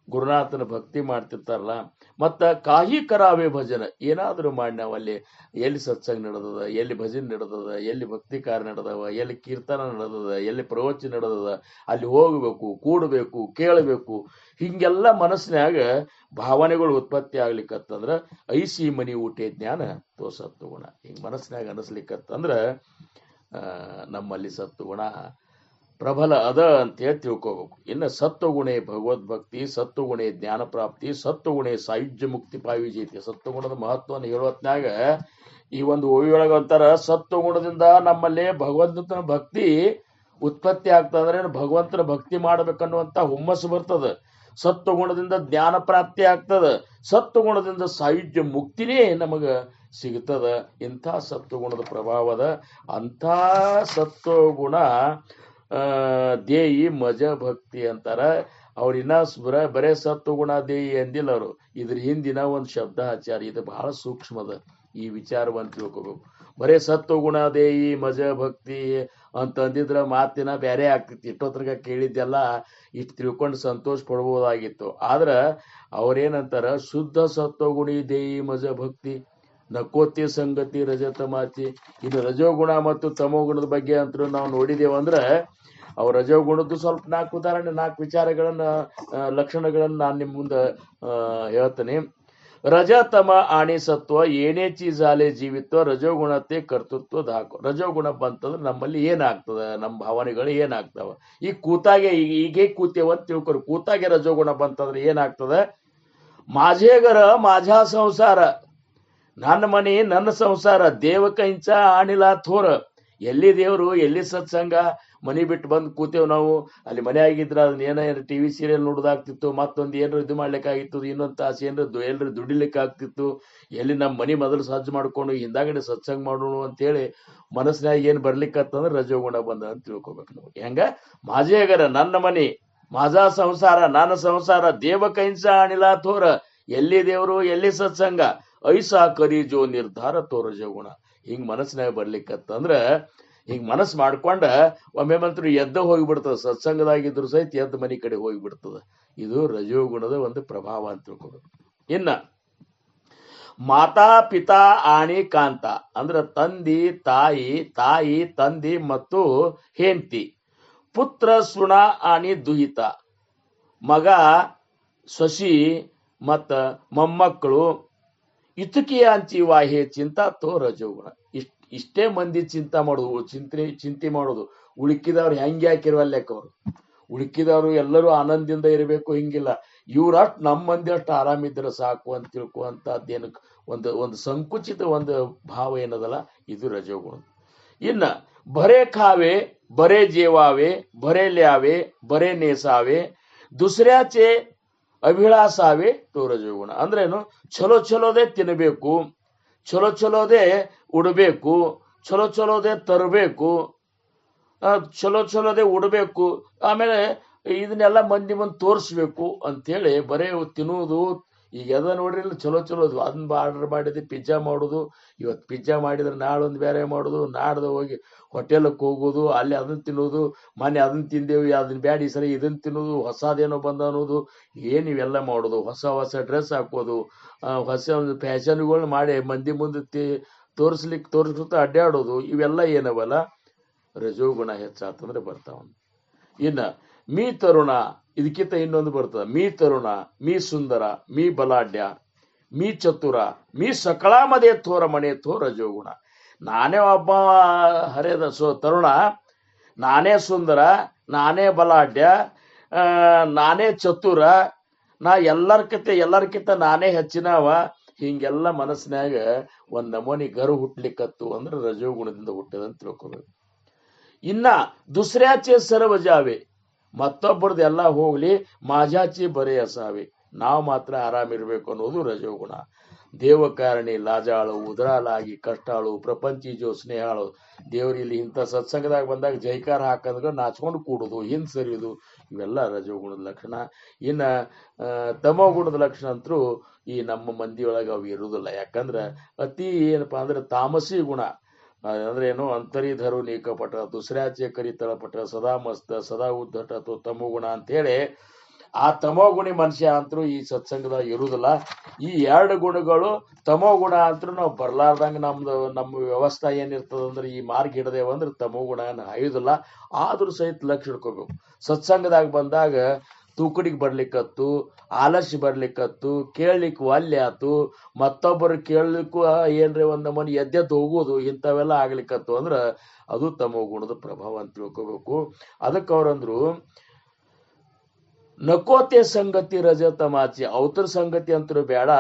ಗುರುನಾಥನ ಭಕ್ತಿ ಮಾಡ್ತಿರ್ತಾರಲ್ಲ. ಮತ್ತ ಕಾಹಿ ಕರಾವೆ ಭಜನ, ಏನಾದರೂ ಮಾಡಿ ನಾವು ಅಲ್ಲಿ ಎಲ್ಲಿ ಸತ್ಸಂಗ ನಡೆದದ, ಎಲ್ಲಿ ಭಜನೆ ನಡೆದದ, ಎಲ್ಲಿ ಭಕ್ತಿ ಕಾರ್ಯ ನಡೆದವ, ಎಲ್ಲಿ ಕೀರ್ತನ ನಡೆದದ, ಎಲ್ಲಿ ಪ್ರವಚನ ನಡೆದದ, ಅಲ್ಲಿ ಹೋಗಬೇಕು, ಕೂಡಬೇಕು, ಕೇಳಬೇಕು. ಹಿಂಗೆಲ್ಲ ಮನಸ್ಸಿನಾಗ ಭಾವನೆಗಳು ಉತ್ಪತ್ತಿ ಆಗ್ಲಿಕ್ಕತ್ತಂದ್ರ ಐಸಿ ಮನಿ ಊಟೆ ಜ್ಞಾನ ತೋ ಸತ್ವಗುಣ. ಹಿಂಗ್ ಮನಸ್ಸಿನಾಗ ಅನಿಸ್ಲಿಕ್ಕತ್ತಂದ್ರ ನಮ್ಮಲ್ಲಿ ಸತ್ವಗುಣ ಪ್ರಬಲ ಅದ ಅಂತೇಳಿ ತಿಳ್ಕೋಬೇಕು. ಇನ್ನು ಸತ್ವಗುಣೆ ಭಗವದ್ಭಕ್ತಿ, ಸತ್ವಗುಣೆ ಜ್ಞಾನ ಪ್ರಾಪ್ತಿ, ಸತ್ವಗುಣೆ ಸಾಯುಜ್ಯ ಮುಕ್ತಿ ಪಾವಿಜೈತಿ. ಸತ್ವಗುಣದ ಮಹತ್ವವನ್ನು ಹೇಳುವತ್ನಾಗ ಈ ಒಂದು ಓವಿಯೊಳಗೆ ಅಂತಾರ, ಸತ್ವಗುಣದಿಂದ ನಮ್ಮಲ್ಲಿ ಭಗವಂತನ ಭಕ್ತಿ ಉತ್ಪತ್ತಿ ಆಗ್ತದಂದ್ರೆ ಭಗವಂತನ ಭಕ್ತಿ ಮಾಡ್ಬೇಕನ್ನುವಂತ ಹುಮ್ಮಸ್ಸು ಬರ್ತದ. ಸತ್ವಗುಣದಿಂದ ಜ್ಞಾನ ಪ್ರಾಪ್ತಿ ಆಗ್ತದ, ಸತ್ವಗುಣದಿಂದ ಸಾಯುಜ್ಯ ಮುಕ್ತಿನೇ ನಮಗ ಸಿಗ್ತದ. ಇಂಥ ಸತ್ವಗುಣದ ಪ್ರಭಾವದ ಅಂಥ ಸತ್ವಗುಣ ದೇಯಿ ಮಜ ಭಕ್ತಿ ಅಂತಾರ. ಅವ್ರಿನ್ನ ಬರೇ ಸತ್ವಗುಣ ದೇಯಿ ಅಂದಿಲ್ಲ ಅವರು, ಇದ್ರ ಹಿಂದಿನ ಒಂದು ಶಬ್ದ ಹಚ್ಚಾರ. ಇದು ಬಹಳ ಸೂಕ್ಷ್ಮದ, ಈ ವಿಚಾರವನ್ನು ತಿಳ್ಕೋಬೇಕು. ಬರೇ ಸತ್ವಗುಣ ದೇಯಿ ಮಜ ಭಕ್ತಿ ಅಂತಂದಿದ್ರ ಮಾತಿನ ಬೇರೆ ಆಗ್ತಿತ್ತು. ಇಷ್ಟೊತ್ತರ್ಗ ಕೇಳಿದ್ದೆಲ್ಲ ಇಷ್ಟು ತಿಳ್ಕೊಂಡು ಸಂತೋಷ ಪಡ್ಬೋದಾಗಿತ್ತು. ಆದ್ರ ಅವ್ರೇನಂತಾರ, ಶುದ್ಧ ಸತ್ವಗುಣಿ ದೇಯಿ ಮಜ ಭಕ್ತಿ ನಕೋತಿ ಸಂಗತಿ ರಜತ ಮಾತಿ. ಇನ್ನು ರಜೋಗುಣ ಮತ್ತು ತಮೋಗುಣದ ಬಗ್ಗೆ ಅಂತೂ ನಾವು ನೋಡಿದೇವಂದ್ರ ಅವ್ರ ರಜೋಗುಣದ್ದು ಸ್ವಲ್ಪ 4 ಉದಾಹರಣೆ, 4 ವಿಚಾರಗಳನ್ನ, ಲಕ್ಷಣಗಳನ್ನ ನಾನು ನಿಮ್ಮ ಮುಂದೆ ಹೇಳ್ತೇನೆ. ರಜತಮ ಆಣಿ ಸತ್ವ ಏನೇ ಚೀಸ್ ಆಲೆ ಜೀವಿತ್ವ ರಜೋಗುಣತೆ ಕರ್ತೃತ್ವ ದಾಕು. ರಜೋಗುಣ ಬಂತಂದ್ರೆ ನಮ್ಮಲ್ಲಿ ಏನಾಗ್ತದ, ನಮ್ಮ ಭಾವನೆಗಳು ಏನಾಗ್ತಾವ. ಈ ಕೂತಾಗೆ ಈಗೇ ಕೂತೇವ ಅಂತ ತಿಳ್ಕೊರಿ. ಕೂತಾಗೆ ರಜೋಗುಣ ಬಂತಂದ್ರೆ ಏನಾಗ್ತದ, ಮಾঝೇಗರ ಮಾঝಾ ಸಂಸಾರ, ನನ್ನ ಮನೆ ನನ್ನ ಸಂಸಾರ, ದೇವಕಂಚ ಆಣಿಲ ಥೋರ. ಎಲ್ಲಿ ದೇವ್ರು, ಎಲ್ಲಿ ಸತ್ಸಂಗ, ಮನಿ ಬಿಟ್ಟು ಬಂದು ಕೂತೇವ್ ನಾವು. ಅಲ್ಲಿ ಮನೆ ಆಗಿದ್ರ ಅದನ್ನ ಏನಾರ ಟಿವಿ ಸೀರಿಯಲ್ ನೋಡೋದಾಗ್ತಿತ್ತು, ಮತ್ತೊಂದು ಏನಾರ ಇದು ಮಾಡ್ಲಿಕ್ಕಾಗಿತ್ತು, ಇನ್ನೊಂದು ತಾಸು ಏನಾರ ದುಡಿಲಿಕ್ಕೆ ಆಗ್ತಿತ್ತು. ಎಲ್ಲಿ ನಮ್ಮ ಮನಿ ಮೊದಲು ಸಜ್ಜು ಮಾಡ್ಕೊಂಡು ಹಿಂದಾಗಡೆ ಸತ್ಸಂಗ ಮಾಡೋಣ ಅಂತೇಳಿ ಮನಸ್ಸಿನಾಗ ಏನ್ ಬರ್ಲಿಕ್ಕತ್ತಂದ್ರೆ ರಜೋಗುಣ ಬಂದ ಅಂತ ತಿಳ್ಕೊಬೇಕು ನಾವು. ಹೆಂಗ ಮಾಜೇಗರ ನನ್ನ ಮನಿ, ಮಾಜಾ ಸಂಸಾರ ನನ್ನ ಸಂಸಾರ, ದೇವಕೈಂಸ ಅಣಿಲ ಥೋರ. ಎಲ್ಲಿ ದೇವ್ರು, ಎಲ್ಲಿ ಸತ್ಸಂಗ, ಐಸಾ ಕರಿ ಜೋ ನಿರ್ಧಾರ ತೋ ರಜೋಗುಣ. ಹಿಂಗ್ ಮನಸ್ಸಿನಾಗ ಬರ್ಲಿಕ್ಕತ್ತಂದ್ರ ಹಿಂಗ್ ಮನಸ್ಸು ಮಾಡ್ಕೊಂಡ ಒಮ್ಮೆ ಮಂತ್ರ ಎದ್ದ ಹೋಗಿಬಿಡ್ತದ. ಸತ್ಸಂಗದಾಗಿದ್ರು ಸಹಿತ ಎದ್ದ ಮನಿ ಕಡೆ ಹೋಗಿಬಿಡ್ತದ. ಇದು ರಜೋಗುಣದ ಒಂದು ಪ್ರಭಾವ ಅಂತ ತಿಳ್ಕೊಬೇಕು. ಇನ್ನ ಮಾತಾ ಪಿತಾ ಆಣಿ ಕಾಂತ ಅಂದ್ರ ತಂದಿ ತಾಯಿ, ತಾಯಿ ತಂದಿ ಮತ್ತು ಹೆಂಡತಿ. ಪುತ್ರ ಸುಣ ಆಣಿ ದುಹಿತ, ಮಗ ಸೊಸಿ ಮತ್ತ ಮೊಮ್ಮಕ್ಕಳು. ಇತುಕಿಯ ಅಂಚಿ ವಾಹೆ ಚಿಂತಾ ತೋ ರಜೋಗುಣ. ಇಷ್ಟೇ ಮಂದಿ ಚಿಂತೆ ಮಾಡೋದು, ಚಿಂತೆ ಮಾಡೋದು. ಉಳುಕಿದವ್ರು ಹೆಂಗೆ ಹಾಕಿರುವಲ್ಲೆಕ್ಕ ಅವರು, ಉಳುಕಿದವರು ಎಲ್ಲರೂ ಆನಂದದಿಂದ ಇರಬೇಕು ಹಿಂಗಿಲ್ಲ. ಇವ್ರಷ್ಟು ನಮ್ಮ ಮಂದಿ ಅಷ್ಟು ಆರಾಮಿದ್ರೆ ಸಾಕು ಅಂತ ತಿಳ್ಕುವಂತದ್ದೇನು ಒಂದು ಸಂಕುಚಿತ ಒಂದು ಭಾವ ಏನದಲ್ಲ, ಇದು ರಜೋಗುಣ. ಇನ್ನ ಬರೇ ಖಾವೆ, ಬರೇ ಜೇವಾವೆ, ಬರೇ ಲ್ಯಾವೆ, ಬರೇ ನೇಸಾವೆ, ದುಸರ್ಯಾಚೆ ಅಭಿಲಾಸಾವೆ ತೋ ರಜೋಗುಣ. ಅಂದ್ರೇನು, ಚಲೋ ಚಲೋದೇ ತಿನ್ನಬೇಕು, ಚಲೋ ಚಲೋದೇ ಉಡಬೇಕು, ಚಲೋ ಚಲೋದೇ ತರಬೇಕು, ಚಲೋ ಚಲೋದೇ ಉಡಬೇಕು, ಆಮೇಲೆ ಇದನ್ನೆಲ್ಲ ಮಂದಿ ಮುಂದೆ ತೋರಿಸ್ಬೇಕು ಅಂತೇಳಿ ಬರೇ ತಿನ್ನುವುದು. ಈಗ ಎದ ನೋಡ್ರಿ ಚಲೋ ಚಲೋ ಅದನ್ನ ಆರ್ಡರ್ ಮಾಡಿದ್ರೆ ಪಿಜ್ಜಾ ಮಾಡೋದು. ಇವತ್ತು ಪಿಜ್ಜಾ ಮಾಡಿದ್ರೆ ನಾಳೊಂದು ಬೇರೆ ಮಾಡೋದು, ನಾಡ್ದು ಹೋಗಿ ಹೋಟೆಲಕ್ಕೆ ಹೋಗೋದು, ಅಲ್ಲಿ ಅದನ್ನ ತಿನ್ನೋದು. ಮೊನ್ನೆ ಅದನ್ನ ತಿಂದೇವಿ, ಅದನ್ನ ಬ್ಯಾಡ ಈ ಸರಿ ಇದನ್ನ ತಿನ್ನೋದು, ಹೊಸದೇನೋ ಬಂದ ಅನ್ನೋದು. ಏನ್ ಇವೆಲ್ಲ ಮಾಡೋದು, ಹೊಸ ಹೊಸ ಡ್ರೆಸ್ ಹಾಕೋದು, ಹೊಸ ಒಂದು ಫ್ಯಾಷನ್ಗಳು ಮಾಡಿ ಮಂದಿ ಮುಂದೆ ತೋರಿಸ್ಲಿಕ್ಕೆ ಅಡ್ಡಾಡೋದು. ಇವೆಲ್ಲ ಏನವಲ್ಲ ರಜೋಗುಣ ಹೆಚ್ಚಾತಂದ್ರೆ ಬರ್ತಾವ. ಇನ್ನ ಮೀ ತರುಣ, ಇದಕ್ಕಿಂತ ಇನ್ನೊಂದು ಬರ್ತದ. ಮೀ ತರುಣ, ಮೀ ಸುಂದರ, ಮೀ ಬಲಾಢ್ಯ, ಮೀ ಚತುರ, ಮೀ ಸಕಳಾಮದೇ ಥೋರ ಮನೆ ಥೋ ರಜೋಗುಣ. ನಾನೇ ಒಬ್ಬ ಹರಿದ ತರುಣ, ನಾನೇ ಸುಂದರ, ನಾನೇ ಬಲಾಢ್ಯ, ನಾನೇ ಚತುರ, ನಾ ಎಲ್ಲರ್ಕಿಂತ ನಾನೇ ಹೆಚ್ಚಿನವ, ಹಿಂಗೆಲ್ಲ ಮನಸ್ಸಿನಾಗ ಒಂದ್ ನಮೂನಿ ಗರು ಹುಟ್ಲಿಕ್ಕತ್ತು ಅಂದ್ರೆ ರಜೋಗುಣದಿಂದ ಹುಟ್ಟಿದಂತ ತಿಳ್ಕೊಬೇಕು. ಇನ್ನ ದುಸऱ्याचे सर्व जावे, ಮತ್ತೊಬ್ಬರದ್ದು ಎಲ್ಲ ಹೋಗ್ಲಿ, ಮಾಜಾಚಿ ಬರೇ ಅಸಾವೆ, ನಾವು ಮಾತ್ರ ಆರಾಮಿರ್ಬೇಕು ಅನ್ನೋದು ರಜೋಗುಣ. ದೇವಕಾರಣಿ ಲಾಜಾಳು, ಉದರಾಲಾಗಿ ಕಷ್ಟಾಳು, ಪ್ರಪಂಚಿ ಜೋ ಸ್ನೇಹಾಳು. ದೇವ್ರಿಲ್ಲಿ ಇಂಥ ಸತ್ಸಂಗದಾಗ ಬಂದಾಗ ಜೈಕಾರ ಹಾಕಂದ್ರೆ ನಾಚ್ಕೊಂಡು ಕೂಡುದು, ಹಿಂದ್ ಸರಿಯುದು, ಇವೆಲ್ಲ ರಜೋಗುಣದ ಲಕ್ಷಣ. ಇನ್ನ ತಮೋಗುಣದ ಲಕ್ಷಣ ಅಂತೂ ಈ ನಮ್ಮ ಮಂದಿಯೊಳಗೆ ಅವು ಇರುವುದಿಲ್ಲ. ಯಾಕಂದ್ರೆ ಅತಿ ಏನಪ್ಪಾ ಅಂದ್ರೆ ತಾಮಸಿ ಗುಣ ಅಂದ್ರೆ ಏನು, ಅಂತರಿಧರು ನೀಕಪಟ, ದುಸऱ्याचे ಕರಿ ತಳಪಟ, ಸದಾ ಮಸ್ತ ಸದಾ ಉದ್ದಟ ಅಥವಾ ತಮೋಗುಣ ಅಂತೇಳಿ ಆ ತಮೋಗುಣಿ ಮನುಷ್ಯ ಅಂತರೂ ಈ ಸತ್ಸಂಗದಾಗ ಇರುವುದಿಲ್ಲ. ಈ ಎರಡು ಗುಣಗಳು ತಮೋಗುಣ ಅಂತರೂ ನಾವು ಬರ್ಲಾರ್ದಂಗ ನಮ್ಮ ವ್ಯವಸ್ಥೆ ಏನಿರ್ತದಂದ್ರೆ ಈ ಮಾರ್ಗ ಹಿಡದೇವ ಅಂದ್ರೆ ತಮೋಗುಣ ಹಾಯುದಿಲ್ಲ. ಆದ್ರೂ ಸಹಿತ ಲಕ್ಷ ಹಿಡ್ಕೋಬೇಕು. ಸತ್ಸಂಗದಾಗ ಬಂದಾಗ ತೂಕಡಿಗೆ ಬರ್ಲಿಕ್ಕತ್ತು, ಆಲಸ್ಯ ಬರ್ಲಿಕ್ಕತ್ತು, ಕೇಳಲಿಕ್ಕೆ ವಾಲ್ಯ ಆತು, ಮತ್ತೊಬ್ಬರು ಕೇಳಲಿಕ್ಕೂ ಏನ್ರಿ ಒಂದ್ ನಮೂನಿ ಎದ್ದೆದ್ದು ಹೋಗೋದು, ಇಂಥವೆಲ್ಲ ಆಗ್ಲಿಕ್ಕತ್ತು ಅಂದ್ರ ಅದು ತಮೋಗುಣದ ಪ್ರಭಾವ ಅಂತ ತಿಳ್ಕೋಬೇಕು. ಅದಕ್ಕೆ ಅವ್ರಂದ್ರು ನಕೋತೆ ಸಂಗತಿ ರಜತಮಾಚಿ, ಅವತರ ಸಂಗತಿ ಅಂತೂ ಬೇಡ,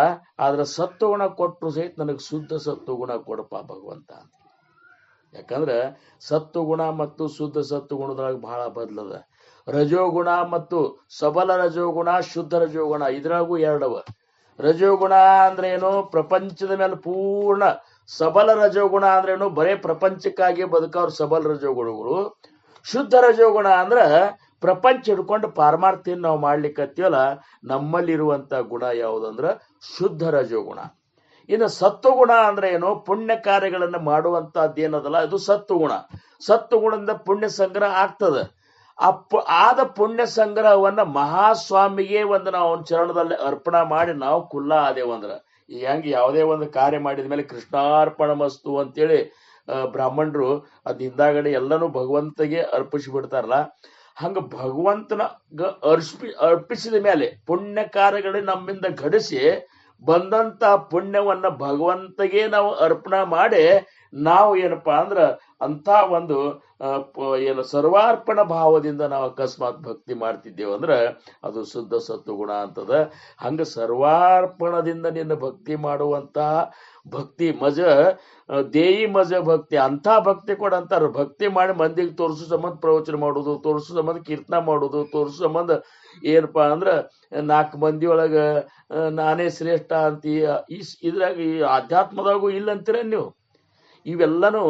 ಆದ್ರೆ ಸತ್ವಗುಣ ಕೊಟ್ಟರು ಸಹಿತ ನನಗೆ ಶುದ್ಧ ಸತ್ವಗುಣ ಕೊಡಪ್ಪ ಭಗವಂತ. ಯಾಕಂದ್ರೆ ಸತ್ವಗುಣ ಮತ್ತು ಶುದ್ಧ ಸತ್ವಗುಣದೊಳಗೆ ಬಹಳ ಬದಲದ. ರಜೋಗುಣ ಮತ್ತು ಸಬಲ ರಜೋಗುಣ, ಶುದ್ಧ ರಜೋಗುಣ, ಇದ್ರಾಗೂ ಎರಡವ. ರಜೋಗುಣ ಅಂದ್ರೆ ಏನು, ಪ್ರಪಂಚದ ಮೇಲೆ ಪೂರ್ಣ. ಸಬಲ ರಜೋಗುಣ ಅಂದ್ರೆ ಏನು, ಬರೇ ಪ್ರಪಂಚಕ್ಕಾಗಿ ಬದುಕವ್ರ ಸಬಲ ರಜೋಗುಣಗಳು. ಶುದ್ಧ ರಜೋಗುಣ ಅಂದ್ರ ಪ್ರಪಂಚ ಹಿಡ್ಕೊಂಡು ಪಾರಮಾರ್ಥಿನ ನಾವು ಮಾಡ್ಲಿಕ್ಕತ್ತೀವಲ್ಲ, ನಮ್ಮಲ್ಲಿರುವಂತ ಗುಣ ಯಾವುದಂದ್ರ ಶುದ್ಧ ರಜೋಗುಣ. ಇನ್ನು ಸತ್ವಗುಣ ಅಂದ್ರೆ ಏನು, ಪುಣ್ಯ ಕಾರ್ಯಗಳನ್ನ ಮಾಡುವಂತದ್ದೇನದಲ್ಲ ಇದು ಸತ್ವಗುಣ. ಸತ್ವಗುಣದಿಂದ ಪುಣ್ಯ ಸಂಗ್ರಹ ಆಗ್ತದ. ಆದ ಪುಣ್ಯ ಸಂಗ್ರಹವನ್ನ ಮಹಾಸ್ವಾಮಿಗೆ ಒಂದು ನಾವು ಅವನ ಚರಣದಲ್ಲಿ ಅರ್ಪಣೆ ಮಾಡಿ ನಾವು ಕುಲ್ಲ ಆದೇವಂದ್ರ, ಈಗ ಹೆಂಗೆ ಯಾವುದೇ ಒಂದು ಕಾರ್ಯ ಮಾಡಿದ ಮೇಲೆ ಕೃಷ್ಣಾರ್ಪಣ ಮಸ್ತು ಅಂತೇಳಿ ಬ್ರಾಹ್ಮಣರು ಅದ್ ಹಿಂದಾಗಡೆ ಎಲ್ಲನೂ ಭಗವಂತಗೆ ಅರ್ಪಿಸಿ ಬಿಡ್ತಾರಲ್ಲ, ಹಂಗ ಭಗವಂತನ ಅರ್ಪಿಸಿದ ಮೇಲೆ ಪುಣ್ಯ ಕಾರ್ಯಗಳೇ ನಮ್ಮಿಂದ ಘಡಿಸಿ ಬಂದಂತ ಪುಣ್ಯವನ್ನ ಭಗವಂತಗೆ ನಾವು ಅರ್ಪಣೆ ಮಾಡಿ ನಾವು ಏನಪ್ಪಾ ಅಂದ್ರ ಅಂತ ಒಂದು ಏನು ಸರ್ವಾರ್ಪಣ ಭಾವದಿಂದ ನಾವು ಅಕಸ್ಮಾತ್ ಭಕ್ತಿ ಮಾಡ್ತಿದ್ದೇವೆ ಅಂದ್ರೆ ಅದು ಶುದ್ಧ ಸತ್ವಗುಣ ಅಂತದ. ಹಂಗ ಸರ್ವಾರ್ಪಣದಿಂದ ನಿನ್ನ ಭಕ್ತಿ ಮಾಡುವಂತಹ ಭಕ್ತಿ ಮಜ ದೇಯಿ ಮಜ ಭಕ್ತಿ, ಅಂತ ಭಕ್ತಿ ಕೂಡ ಅಂತಾರ. ಭಕ್ತಿ ಮಾಡಿ ಮಂದಿಗೆ ತೋರಿಸೋ ಸಂಬಂಧ ಪ್ರವಚನ ಮಾಡೋದು, ತೋರಿಸೋ ಸಂಬಂಧ ಕೀರ್ತನ ಮಾಡೋದು, ತೋರಿಸೋ ಸಂಬಂಧ ಏನಪ್ಪಾ ಅಂದ್ರ 4 ಮಂದಿ ಒಳಗ ನಾನೇ ಶ್ರೇಷ್ಠ ಅಂತ ಇದ್ರಾಗ ಈ ಆಧ್ಯಾತ್ಮದಾಗೂ ಇಲ್ಲ ಅಂತೀರ ನೀವು. ಇವೆಲ್ಲನೂ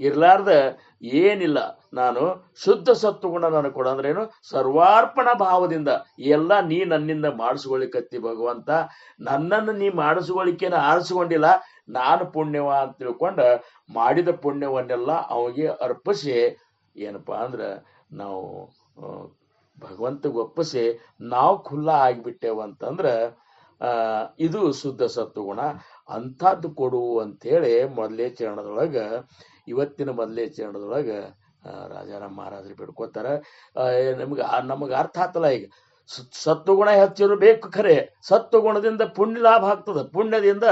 ಇರ್ಲಾರ್ದ ಏನಿಲ್ಲ. ನಾನು ಶುದ್ಧ ಸತ್ವಗುಣ ನನಗೆ ಕೊಡ ಅಂದ್ರೆ ಏನು, ಸರ್ವಾರ್ಪಣ ಭಾವದಿಂದ ಎಲ್ಲ ನೀ ನನ್ನಿಂದ ಮಾಡಿಸ್ಕೊಳಿಕತ್ತಿ ಭಗವಂತ. ನನ್ನನ್ನು ನೀ ಮಾಡಿಸ್ಕೊಳಿಕೆನ ಆರಿಸ್ಕೊಂಡಿಲ್ಲ, ನಾನು ಪುಣ್ಯವ ಅಂತ ತಿಳ್ಕೊಂಡ ಮಾಡಿದ ಪುಣ್ಯವನ್ನೆಲ್ಲ ಅವಿಗೆ ಅರ್ಪಿಸಿ ಏನಪ್ಪಾ ಅಂದ್ರ ನಾವು ಭಗವಂತಗೆ ಒಪ್ಪಿಸಿ ನಾವು ಖುಲ್ಲ ಆಗಿಬಿಟ್ಟೇವಂತಂದ್ರ ಇದು ಶುದ್ಧ ಸತ್ವಗುಣ. ಅಂಥದ್ದು ಕೊಡು ಅಂತೇಳಿ ಮೊದಲೇ ಚರಣದೊಳಗ, ಇವತ್ತಿನ ಮೊದಲೇ ಚರಣದೊಳಗ ರಾಜಾರಾಮ್ ಮಹಾರಾಜರು ಬಿಡ್ಕೋತಾರ. ನಮಗೆ ಅರ್ಥ ಆತಲ್ಲ. ಈಗ ಸತ್ವಗುಣ ಹೆಚ್ಚಿರಬೇಕು, ಖರೆ ಸತ್ವಗುಣದಿಂದ ಪುಣ್ಯ ಲಾಭ ಆಗ್ತದ, ಪುಣ್ಯದಿಂದ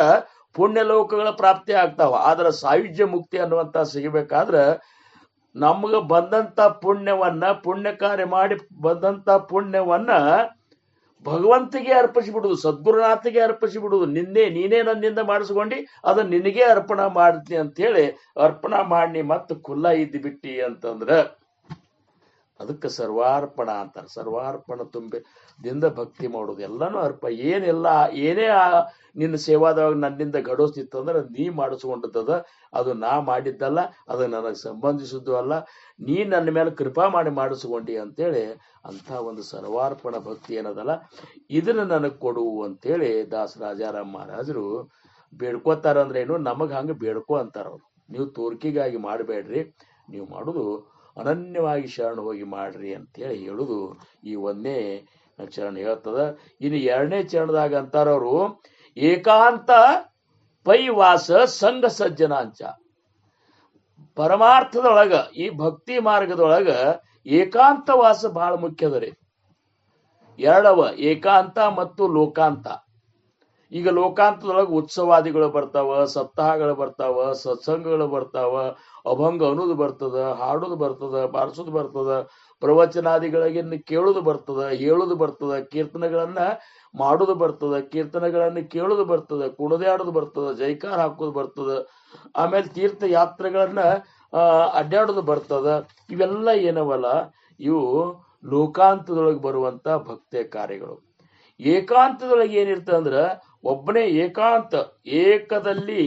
ಪುಣ್ಯ ಲೋಕಗಳ ಪ್ರಾಪ್ತಿ ಆಗ್ತಾವ. ಆದ್ರೆ ಸಾಯುಜ್ಯ ಮುಕ್ತಿ ಅನ್ನುವಂತ ಸಿಗಬೇಕಾದ್ರ ನಮ್ಗ ಬಂದಂತ ಪುಣ್ಯವನ್ನ, ಪುಣ್ಯ ಕಾರ್ಯ ಮಾಡಿ ಬಂದಂತ ಪುಣ್ಯವನ್ನ ಭಗವಂತಿಗೆ ಅರ್ಪಿಸಿ ಬಿಡುದು, ಸದ್ಗುರುನಾಥಿಗೆ ಅರ್ಪಿಸಿ ಬಿಡುದು. ನೀನೇ ನನ್ನಿಂದ ಮಾಡಿಸ್ಕೊಂಡಿ, ಅದನ್ನ ನಿನಗೆ ಅರ್ಪಣಾ ಮಾಡ್ತೀನಿ ಅಂತ ಹೇಳಿ ಅರ್ಪಣಾ ಮಾಡಿ ಮತ್ತೆ ಖುಲ್ಲ ಇದ್ದು ಬಿಟ್ಟಿ ಅಂತಂದ್ರ ಅದಕ್ಕೆ ಸರ್ವಾರ್ಪಣ ಅಂತಾರೆ. ಸರ್ವಾರ್ಪಣ ತುಂಬಿದಿಂದ ಭಕ್ತಿ ಮಾಡೋದು, ಎಲ್ಲಾನು ಏನೆಲ್ಲ ಏನೇ ನಿನ್ನ ಸೇವಾದಾಗ ನನ್ನಿಂದ ಗಡೋಸ್ತಿತ್ತಂದ್ರೆ ನೀ ಮಾಡಿಸ್ಕೊಂಡದ, ಅದು ನಾ ಮಾಡಿದ್ದಲ್ಲ, ಅದು ನನಗೆ ಸಂಬಂಧಿಸಿದ್ದು ಅಲ್ಲ, ನೀ ನನ್ನ ಮೇಲೆ ಕೃಪಾ ಮಾಡಿ ಮಾಡಿಸ್ಕೊಂಡಿ ಅಂತೇಳಿ ಅಂತ ಒಂದು ಸರ್ವಾರ್ಪಣ ಭಕ್ತಿ ಏನದಲ್ಲ ಇದನ್ನ ನನಗೆ ಕೊಡು ಅಂತೇಳಿ ದಾಸ ರಾಜಾರಾಮ್ ಮಹಾರಾಜರು ಬೇಡ್ಕೋತಾರ. ಅಂದ್ರೆ ಏನು, ನಮಗ್ ಹಂಗ ಬೇಡ್ಕೋ ಅಂತಾರ ಅವ್ರು. ನೀವು ತೋರ್ಕಿಗಾಗಿ ಮಾಡಬೇಡ್ರಿ, ನೀವು ಮಾಡುದು ಅನನ್ಯವಾಗಿ ಶರಣ ಹೋಗಿ ಮಾಡ್ರಿ ಅಂತೇಳಿ ಹೇಳುದು ಈ 1ನೇ ಚರಣ ಹೇಳ್ತದ. ಇನ್ನು 2ನೇ ಚರಣದಾಗ ಅಂತಾರವ್ರು, ಏಕಾಂತ ಪೈವಾಸ ಸಂಘ ಸಜ್ಜನಾಂಚ. ಪರಮಾರ್ಥದೊಳಗ ಈ ಭಕ್ತಿ ಮಾರ್ಗದೊಳಗ ಏಕಾಂತವಾಸ ಬಹಳ ಮುಖ್ಯದ ರೀ. ಎರಡವ, ಏಕಾಂತ ಮತ್ತು ಲೋಕಾಂತ. ಈಗ ಲೋಕಾಂತದೊಳಗೆ ಉತ್ಸವಾದಿಗಳು ಬರ್ತಾವ, ಸಪ್ತಾಹಗಳು ಬರ್ತಾವ, ಸತ್ಸಂಗಗಳು ಬರ್ತಾವ, ಅಭಂಗ ಅನ್ನೋದು ಬರ್ತದ, ಹಾಡೋದು ಬರ್ತದ, ಬಾರಿಸೋದು ಬರ್ತದ, ಪ್ರವಚನಾದಿಗಳಿಗೆ ಕೇಳೋದು ಬರ್ತದ, ಹೇಳೋದು ಬರ್ತದ, ಕೀರ್ತನೆಗಳನ್ನ ಮಾಡೋದು ಬರ್ತದ, ಕೀರ್ತನೆಗಳನ್ನು ಕೇಳೋದು ಬರ್ತದ, ಕುಣದೆ ಆಡೋದು ಬರ್ತದ, ಜೈಕಾರ ಹಾಕೋದು ಬರ್ತದ, ಆಮೇಲೆ ತೀರ್ಥ ಯಾತ್ರೆಗಳನ್ನ ಅಡ್ಡಾಡೋದು ಬರ್ತದ. ಇವೆಲ್ಲ ಏನವಲ್ಲ, ಇವು ಲೋಕಾಂತದೊಳಗೆ ಬರುವಂತ ಭಕ್ತಿಯ ಕಾರ್ಯಗಳು. ಏಕಾಂತದೊಳಗೆ ಏನಿರ್ತದೆ ಅಂದ್ರ ಒಬ್ಬನೇ ಏಕಾಂತ, ಏಕದಲ್ಲಿ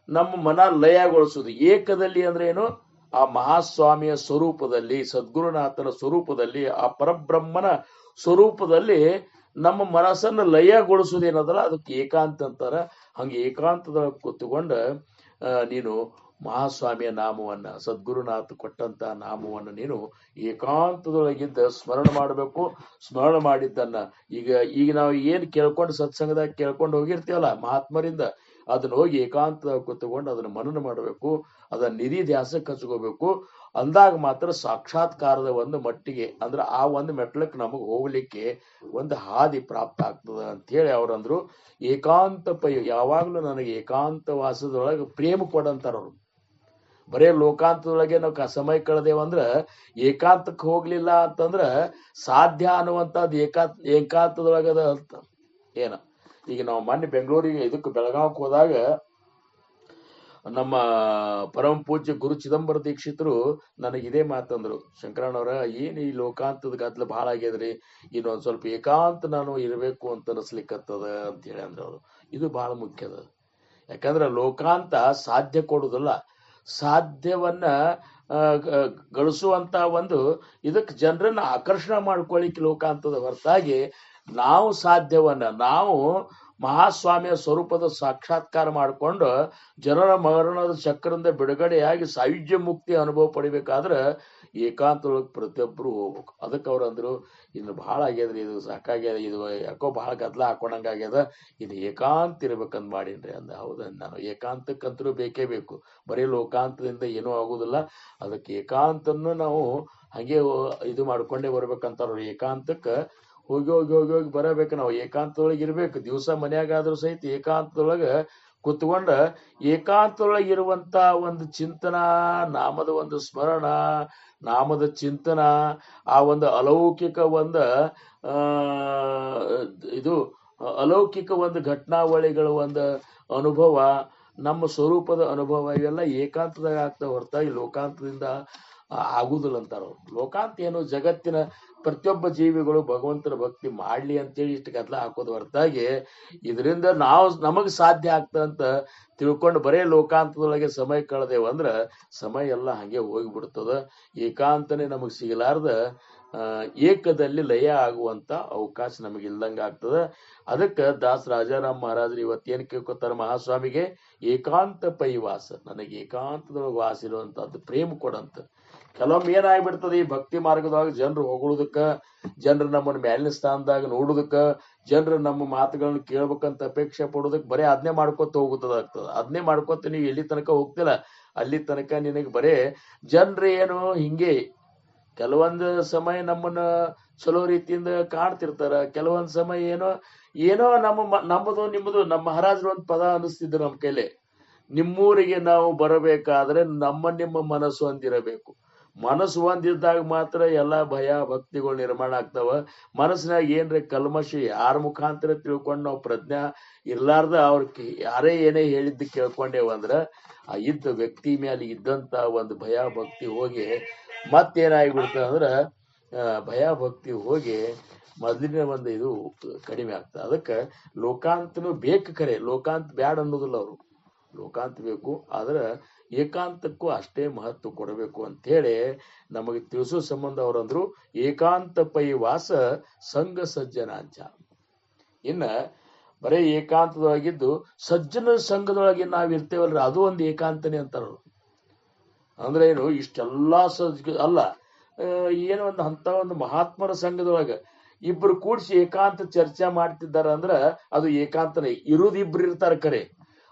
ನಮ್ಮ ಮನ ಲಯಗೊಳಿಸುದು. ಏಕದಲ್ಲಿ ಅಂದ್ರೆ ಏನು? ಆ ಮಹಾಸ್ವಾಮಿಯ ಸ್ವರೂಪದಲ್ಲಿ, ಸದ್ಗುರುನಾಥನ ಸ್ವರೂಪದಲ್ಲಿ, ಆ ಪರಬ್ರಹ್ಮನ ಸ್ವರೂಪದಲ್ಲಿ ನಮ್ಮ ಮನಸ್ಸನ್ನು ಲಯಗೊಳಿಸುವುದೇನದಲ್ಲ ಅದಕ್ಕೆ ಏಕಾಂತ ಅಂತಾರ. ಹಂಗೆ ಏಕಾಂತದೊಳಗೆ ಕೂತ್ಕೊಂಡ ನೀನು ಮಹಾಸ್ವಾಮಿಯ ನಾಮವನ್ನ, ಸದ್ಗುರುನಾಥ ಕೊಟ್ಟಂತ ನಾಮವನ್ನ ನೀನು ಏಕಾಂತದೊಳಗಿದ್ದ ಸ್ಮರಣ ಮಾಡಬೇಕು. ಸ್ಮರಣ ಮಾಡಿದ್ದನ್ನ ಈಗ ನಾವು ಏನ್ ಕೇಳ್ಕೊಂಡು ಸತ್ಸಂಗದಾಗ ಕೇಳ್ಕೊಂಡು ಹೋಗಿರ್ತೀವಲ್ಲ ಮಹಾತ್ಮರಿಂದ, ಅದನ್ನ ಹೋಗಿ ಏಕಾಂತದಾಗ ಕೂತ್ಕೊಂಡು ಅದನ್ನ ಮನನ ಮಾಡಬೇಕು, ಅದನ್ನ ನಿಧಿ ಧ್ಯಾಸಕ್ಕೆ ಹಚ್ಕೋಬೇಕು. ಅಂದಾಗ ಮಾತ್ರ ಸಾಕ್ಷಾತ್ಕಾರದ ಒಂದು ಮಟ್ಟಿಗೆ, ಅಂದ್ರೆ ಆ ಒಂದು ಮೆಟ್ಲಕ್ಕೆ ನಮಗೆ ಹೋಗ್ಲಿಕ್ಕೆ ಒಂದು ಹಾದಿ ಪ್ರಾಪ್ತ ಆಗ್ತದ ಅಂತ ಹೇಳಿ ಅವ್ರಂದ್ರು. ಏಕಾಂತ ಯಾವಾಗ್ಲೂ ನನಗೆ ಏಕಾಂತ ವಾಸದೊಳಗೆ ಪ್ರೇಮ ಕೊಡಂತಾರ ಅವ್ರು. ಬರೇ ಲೋಕಾಂತದೊಳಗೆ ನಾವು ಸಮಯ ಕಳೆದೇವಂದ್ರ, ಏಕಾಂತಕ್ಕೆ ಹೋಗ್ಲಿಲ್ಲ ಅಂತಂದ್ರ ಸಾಧ್ಯ ಅನ್ನುವಂಥದ್ದು ಏಕಾಂತದೊಳಗದ ಅಂತ ಏನ. ಈಗ ನಾವು ಮೊನ್ನೆ ಬೆಂಗಳೂರಿಗೆ ಇದಕ್ಕೆ ಬೆಳಗಾವಕ್ಕೆ ಹೋದಾಗ ನಮ್ಮ ಪರಮ ಪೂಜ್ಯ ಗುರು ಚಿದಂಬರ ದೀಕ್ಷಿತರು ನನಗೆ ಇದೇ ಮಾತಂದ್ರು, ಶಂಕರಣ್ಣವ್ರ ಏನ್ ಈ ಲೋಕಾಂತದ ಗದ್ಲ ಬಹಳ ಆಗ್ಯದ್ರಿ, ಇನ್ನೊಂದ್ ಸ್ವಲ್ಪ ಏಕಾಂತ ನಾನು ಇರಬೇಕು ಅಂತ ಅನಿಸ್ಲಿಕ್ಕತ್ತದ ಅಂತ ಹೇಳಿ ಅಂದ್ರ ಅವರು. ಇದು ಬಹಳ ಮುಖ್ಯದ. ಯಾಕಂದ್ರೆ ಲೋಕಾಂತ ಸಾಧ್ಯ ಕೊಡುದಿಲ್ಲ, ಸಾಧ್ಯವನ್ನ ಗಳಿಸುವಂತ ಒಂದು ಇದಕ್ಕೆ ಜನರನ್ನ ಆಕರ್ಷಣೆ ಮಾಡ್ಕೊಳ್ಳಿಕ್ಕೆ ಲೋಕಾಂತದ ಹೊರತಾಗಿ ನಾವು ಸಾಧ್ಯವನ್ನ, ನಾವು ಮಹಾಸ್ವಾಮಿಯ ಸ್ವರೂಪದ ಸಾಕ್ಷಾತ್ಕಾರ ಮಾಡಿಕೊಂಡು ಜನರ ಮರಣದ ಚಕ್ರದಿಂದ ಬಿಡುಗಡೆಯಾಗಿ ಸಾಯುಜ್ಯ ಮುಕ್ತಿ ಅನುಭವ ಪಡಿಬೇಕಾದ್ರೆ ಏಕಾಂತದೊಳಗೆ ಪ್ರತಿಯೊಬ್ಬರು ಹೋಗ್ಬೇಕು. ಅದಕ್ಕೆ ಅವ್ರು ಅಂದ್ರು, ಇನ್ನು ಬಹಳ ಆಗ್ಯದ್ರಿ, ಇದು ಸಾಕಾಗ್ಯದ, ಇದು ಯಾಕೋ ಬಹಳ ಗದ್ಲ ಹಾಕೊಂಡಂಗಾಗ್ಯದ, ಇದು ಏಕಾಂತ ಇರ್ಬೇಕಂದ್ ಮಾಡೀನ್ರಿ ಅಂದ. ಹೌದ, ನಾನು ಏಕಾಂತಕ್ಕಂತರೂ ಬೇಕೇ ಬೇಕು, ಬರೀ ಲೋಕಾಂತದಿಂದ ಏನೂ ಆಗುದಿಲ್ಲ. ಅದಕ್ಕೆ ಏಕಾಂತನ್ನು ನಾವು ಹಂಗೆ ಇದು ಮಾಡ್ಕೊಂಡೇ ಬರ್ಬೇಕಂತಾರ. ಏಕಾಂತಕ್ಕೆ ಹೋಗಿ ಹೋಗಿ ಹೋಗಿ ಹೋಗಿ ಬರಬೇಕು. ನಾವು ಏಕಾಂತದೊಳಗೆ ಇರ್ಬೇಕು. ದಿವಸ ಮನ್ಯಾಗಾದ್ರೂ ಸಹಿತ ಏಕಾಂತದೊಳಗ ಕುತ್ಕೊಂಡ ಏಕಾಂತದೊಳಗೆ ಇರುವಂತ ಒಂದು ಚಿಂತನ, ನಾಮದ ಒಂದು ಸ್ಮರಣ, ನಾಮದ ಚಿಂತನ, ಆ ಒಂದು ಅಲೌಕಿಕ ಒಂದು ಇದು ಅಲೌಕಿಕ ಒಂದು ಘಟನಾವಳಿಗಳ ಒಂದು ಅನುಭವ, ನಮ್ಮ ಸ್ವರೂಪದ ಅನುಭವ, ಇವೆಲ್ಲ ಏಕಾಂತದಾಗ ಆಗ್ತಾವ ಹೊರತಾಗಿ ಲೋಕಾಂತದಿಂದ ಆಗುದಿಲ್ಲ ಅಂತಾರ. ಲೋಕಾಂತ ಏನು, ಜಗತ್ತಿನ ಪ್ರತಿಯೊಬ್ಬ ಜೀವಿಗಳು ಭಗವಂತನ ಭಕ್ತಿ ಮಾಡ್ಲಿ ಅಂತೇಳಿ ಇಷ್ಟು ಗದ್ಲ ಹಾಕೋದು ಹೊರತಾಗಿ ಇದರಿಂದ ನಮಗ್ ಸಾಧ್ಯ ಆಗ್ತದಂತ ತಿಳ್ಕೊಂಡು ಬರೇ ಲೋಕಾಂತದೊಳಗೆ ಸಮಯ ಕಳೆದೇವಂದ್ರ ಸಮಯ ಎಲ್ಲ ಹಂಗೆ ಹೋಗಿಬಿಡ್ತದ. ಏಕಾಂತನೇ ನಮಗ್ ಸಿಗಲಾರ್ದ ಏಕದಲ್ಲಿ ಲಯ ಆಗುವಂತ ಅವಕಾಶ ನಮಗೆ ಇಲ್ದಂಗ ಆಗ್ತದ. ಅದಕ್ಕೆ ದಾಸ ರಾಜಾರಾಮ್ ಮಹಾರಾಜರು ಇವತ್ತೇನ್ ಕೇಳ್ಕೊತಾರ ಮಹಾಸ್ವಾಮಿಗೆ, ಏಕಾಂತ ಪೈವಾಸ, ನನಗೆ ಏಕಾಂತದೊಳಗೆ ವಾಸ ಇರುವಂತದ್ದು ಪ್ರೇಮ ಕೊಡಂತ. ಕೆಲವೊಮ್ಮೆ ಏನಾಗ್ಬಿಡ್ತದೆ, ಈ ಭಕ್ತಿ ಮಾರ್ಗದೊಳಗೆ ಜನರು ಹೊಗಳುದಕ್ಕ, ಜನರು ನಮ್ಮನ್ನ ಮ್ಯಾಲಿನ ಸ್ಥಾನದಾಗ ನೋಡುದಕ್ಕ, ಜನರು ನಮ್ಮ ಮಾತುಗಳನ್ನ ಕೇಳ್ಬೇಕಂತ ಅಪೇಕ್ಷೆ ಪಡೋದಕ್ಕೆ ಬರೀ ಅದನ್ನೇ ಮಾಡ್ಕೊತ ಹೋಗುತ್ತದಾಗ್ತದ. ಅದನ್ನೇ ಮಾಡ್ಕೊತ ನೀವು ಎಲ್ಲಿ ತನಕ ಹೋಗ್ತಿಲ್ಲ ಅಲ್ಲಿ ತನಕ ನಿನಗೆ ಬರೇ ಜನರು ಏನು ಹಿಂಗೆ ಕೆಲವೊಂದು ಸಮಯ ನಮ್ಮನ್ನ ಚಲೋ ರೀತಿಯಿಂದ ಕಾಣ್ತಿರ್ತಾರ, ಕೆಲವೊಂದ್ ಸಮಯ ಏನೋ ನಮ್ಮದು ನಿಮ್ಮದು. ನಮ್ಮ ಮಹಾರಾಜರು ಒಂದು ಪದ ಅನಿಸ್ತಿದ್ರು ನಮ್ಮ ಕೈಲಿ, ನಿಮ್ಮೂರಿಗೆ ನಾವು ಬರಬೇಕಾದ್ರೆ ನಿಮ್ಮ ಮನಸ್ಸು ಒಂದಿರಬೇಕು. ಮನಸ್ಸು ಒಂದಿದ್ದಾಗ ಮಾತ್ರ ಎಲ್ಲಾ ಭಯ ಭಕ್ತಿಗಳು ನಿರ್ಮಾಣ ಆಗ್ತಾವ. ಮನಸ್ಸಿನಾಗ ಏನ್ರಿ ಕಲ್ಮಶ ಯಾರ ಮುಖಾಂತರ ತಿಳ್ಕೊಂಡು ನಾವು ಪ್ರಜ್ಞಾ ಇರ್ಲಾರ್ದ ಯಾರೇ ಏನೇ ಹೇಳಿದ್ದು ಕೇಳ್ಕೊಂಡೇವಂದ್ರ ಆ ಇದ್ದ ವ್ಯಕ್ತಿ ಮೇಲೆ ಇದ್ದಂತ ಒಂದು ಭಯ ಭಕ್ತಿ ಹೋಗಿ ಮತ್ತೇನಾಗಿಬಿಡ್ತದೆ ಅಂದ್ರ ಭಯ ಭಕ್ತಿ ಹೋಗಿ ಮೊದಲಿನ ಒಂದು ಇದು ಕಡಿಮೆ ಆಗ್ತದೆ. ಅದಕ್ಕೆ ಲೋಕಾಂತನು ಬೇಕು, ಖರೆ ಲೋಕಾಂತ ಬ್ಯಾಡ್ ಅನ್ನೋದಿಲ್ಲ ಅವರು, ಲೋಕಾಂತ ಬೇಕು, ಆದ್ರೆ ಏಕಾಂತಕ್ಕೂ ಅಷ್ಟೇ ಮಹತ್ವ ಕೊಡಬೇಕು ಅಂತ ಹೇಳಿ ನಮಗೆ ತಿಳಿಸೋ ಸಂಬಂಧ ಅವರಂದ್ರು, ಏಕಾಂತ ಪೈ ವಾಸ ಸಂಘ ಸಜ್ಜನಾಂಚ. ಇನ್ನ ಬರೇ ಏಕಾಂತದೊಳಗಿದ್ದು ಸಜ್ಜನ ಸಂಘದೊಳಗೆ ನಾವ್ ಇರ್ತೇವಲ್ರಿ, ಅದು ಒಂದು ಏಕಾಂತನೇ ಅಂತಾರ. ಅಂದ್ರೆ ಏನು, ಇಷ್ಟೆಲ್ಲಾ ಅಲ್ಲ, ಏನೋ ಒಂದು ಮಹಾತ್ಮರ ಸಂಘದೊಳಗ ಇಬ್ರು ಕೂಡಿಸಿ ಏಕಾಂತ ಚರ್ಚೆ ಮಾಡ್ತಿದ್ದಾರ ಅಂದ್ರ ಅದು ಏಕಾಂತನೇ. ಇರುವುದು ಇಬ್ರು ಇರ್ತಾರ ಕರೆ,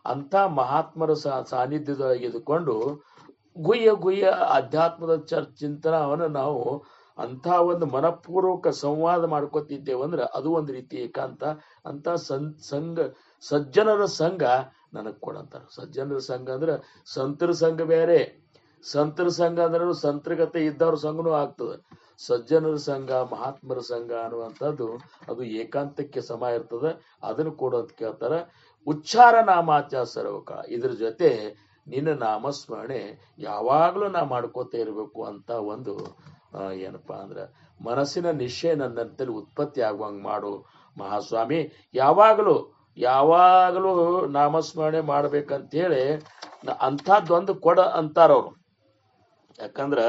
ಅಂತ ಮಹಾತ್ಮರ ಸಾನ್ನಿಧ್ಯದೊಳಗೆ ಇದ್ಕೊಂಡು ಗುಯ್ಯ ಅಧ್ಯಾತ್ಮದ ಚಿಂತನವನ್ನು ನಾವು ಅಂತ ಒಂದು ಮನಪೂರ್ವಕ ಸಂವಾದ ಮಾಡ್ಕೋತಿದ್ದೇವಂದ್ರ ಅದು ಒಂದು ರೀತಿ ಏಕಾಂತ. ಅಂತ ಸಂಘ ಸಜ್ಜನರ ಸಂಘ ನನಗ್ ಕೊಡಂತಾರ. ಸಜ್ಜನರ ಸಂಘ ಅಂದ್ರ ಸಂತರ ಸಂಘ ಬೇರೆ, ಸಂತರ ಸಂಘ ಅಂದ್ರೆ ಸಂತ್ರಗತೆ ಇದ್ದವ್ರ ಸಂಘನೂ ಆಗ್ತದೆ. ಸಜ್ಜನರ ಸಂಘ, ಮಹಾತ್ಮರ ಸಂಘ ಅನ್ನುವಂಥದ್ದು ಅದು ಏಕಾಂತಕ್ಕೆ ಸಮ ಇರ್ತದೆ. ಅದನ್ನು ಕೊಡೋದ್ ಕೇಳ್ತಾರ. ಉಚ್ಚಾರ ನಾಮಾಚ ಸರ್ವಕಾಲ, ಇದ್ರ ಜೊತೆ ನಿನ್ನ ನಾಮಸ್ಮರಣೆ ಯಾವಾಗ್ಲೂ ನಾ ಮಾಡ್ಕೋತ ಇರ್ಬೇಕು ಅಂತ ಒಂದು ಏನಪ್ಪಾ ಅಂದ್ರ ಮನಸ್ಸಿನ ನಿಶ್ಚಯ ನನ್ನಂತಲ್ಲಿ ಉತ್ಪತ್ತಿ ಆಗುವಂಗ್ ಮಾಡು ಮಹಾಸ್ವಾಮಿ. ಯಾವಾಗಲೂ ಯಾವಾಗಲೂ ನಾಮಸ್ಮರಣೆ ಮಾಡ್ಬೇಕಂತೇಳಿ ಅಂಥದ್ದೊಂದು ಕೊಡ ಅಂತಾರವ್ರು. ಯಾಕಂದ್ರ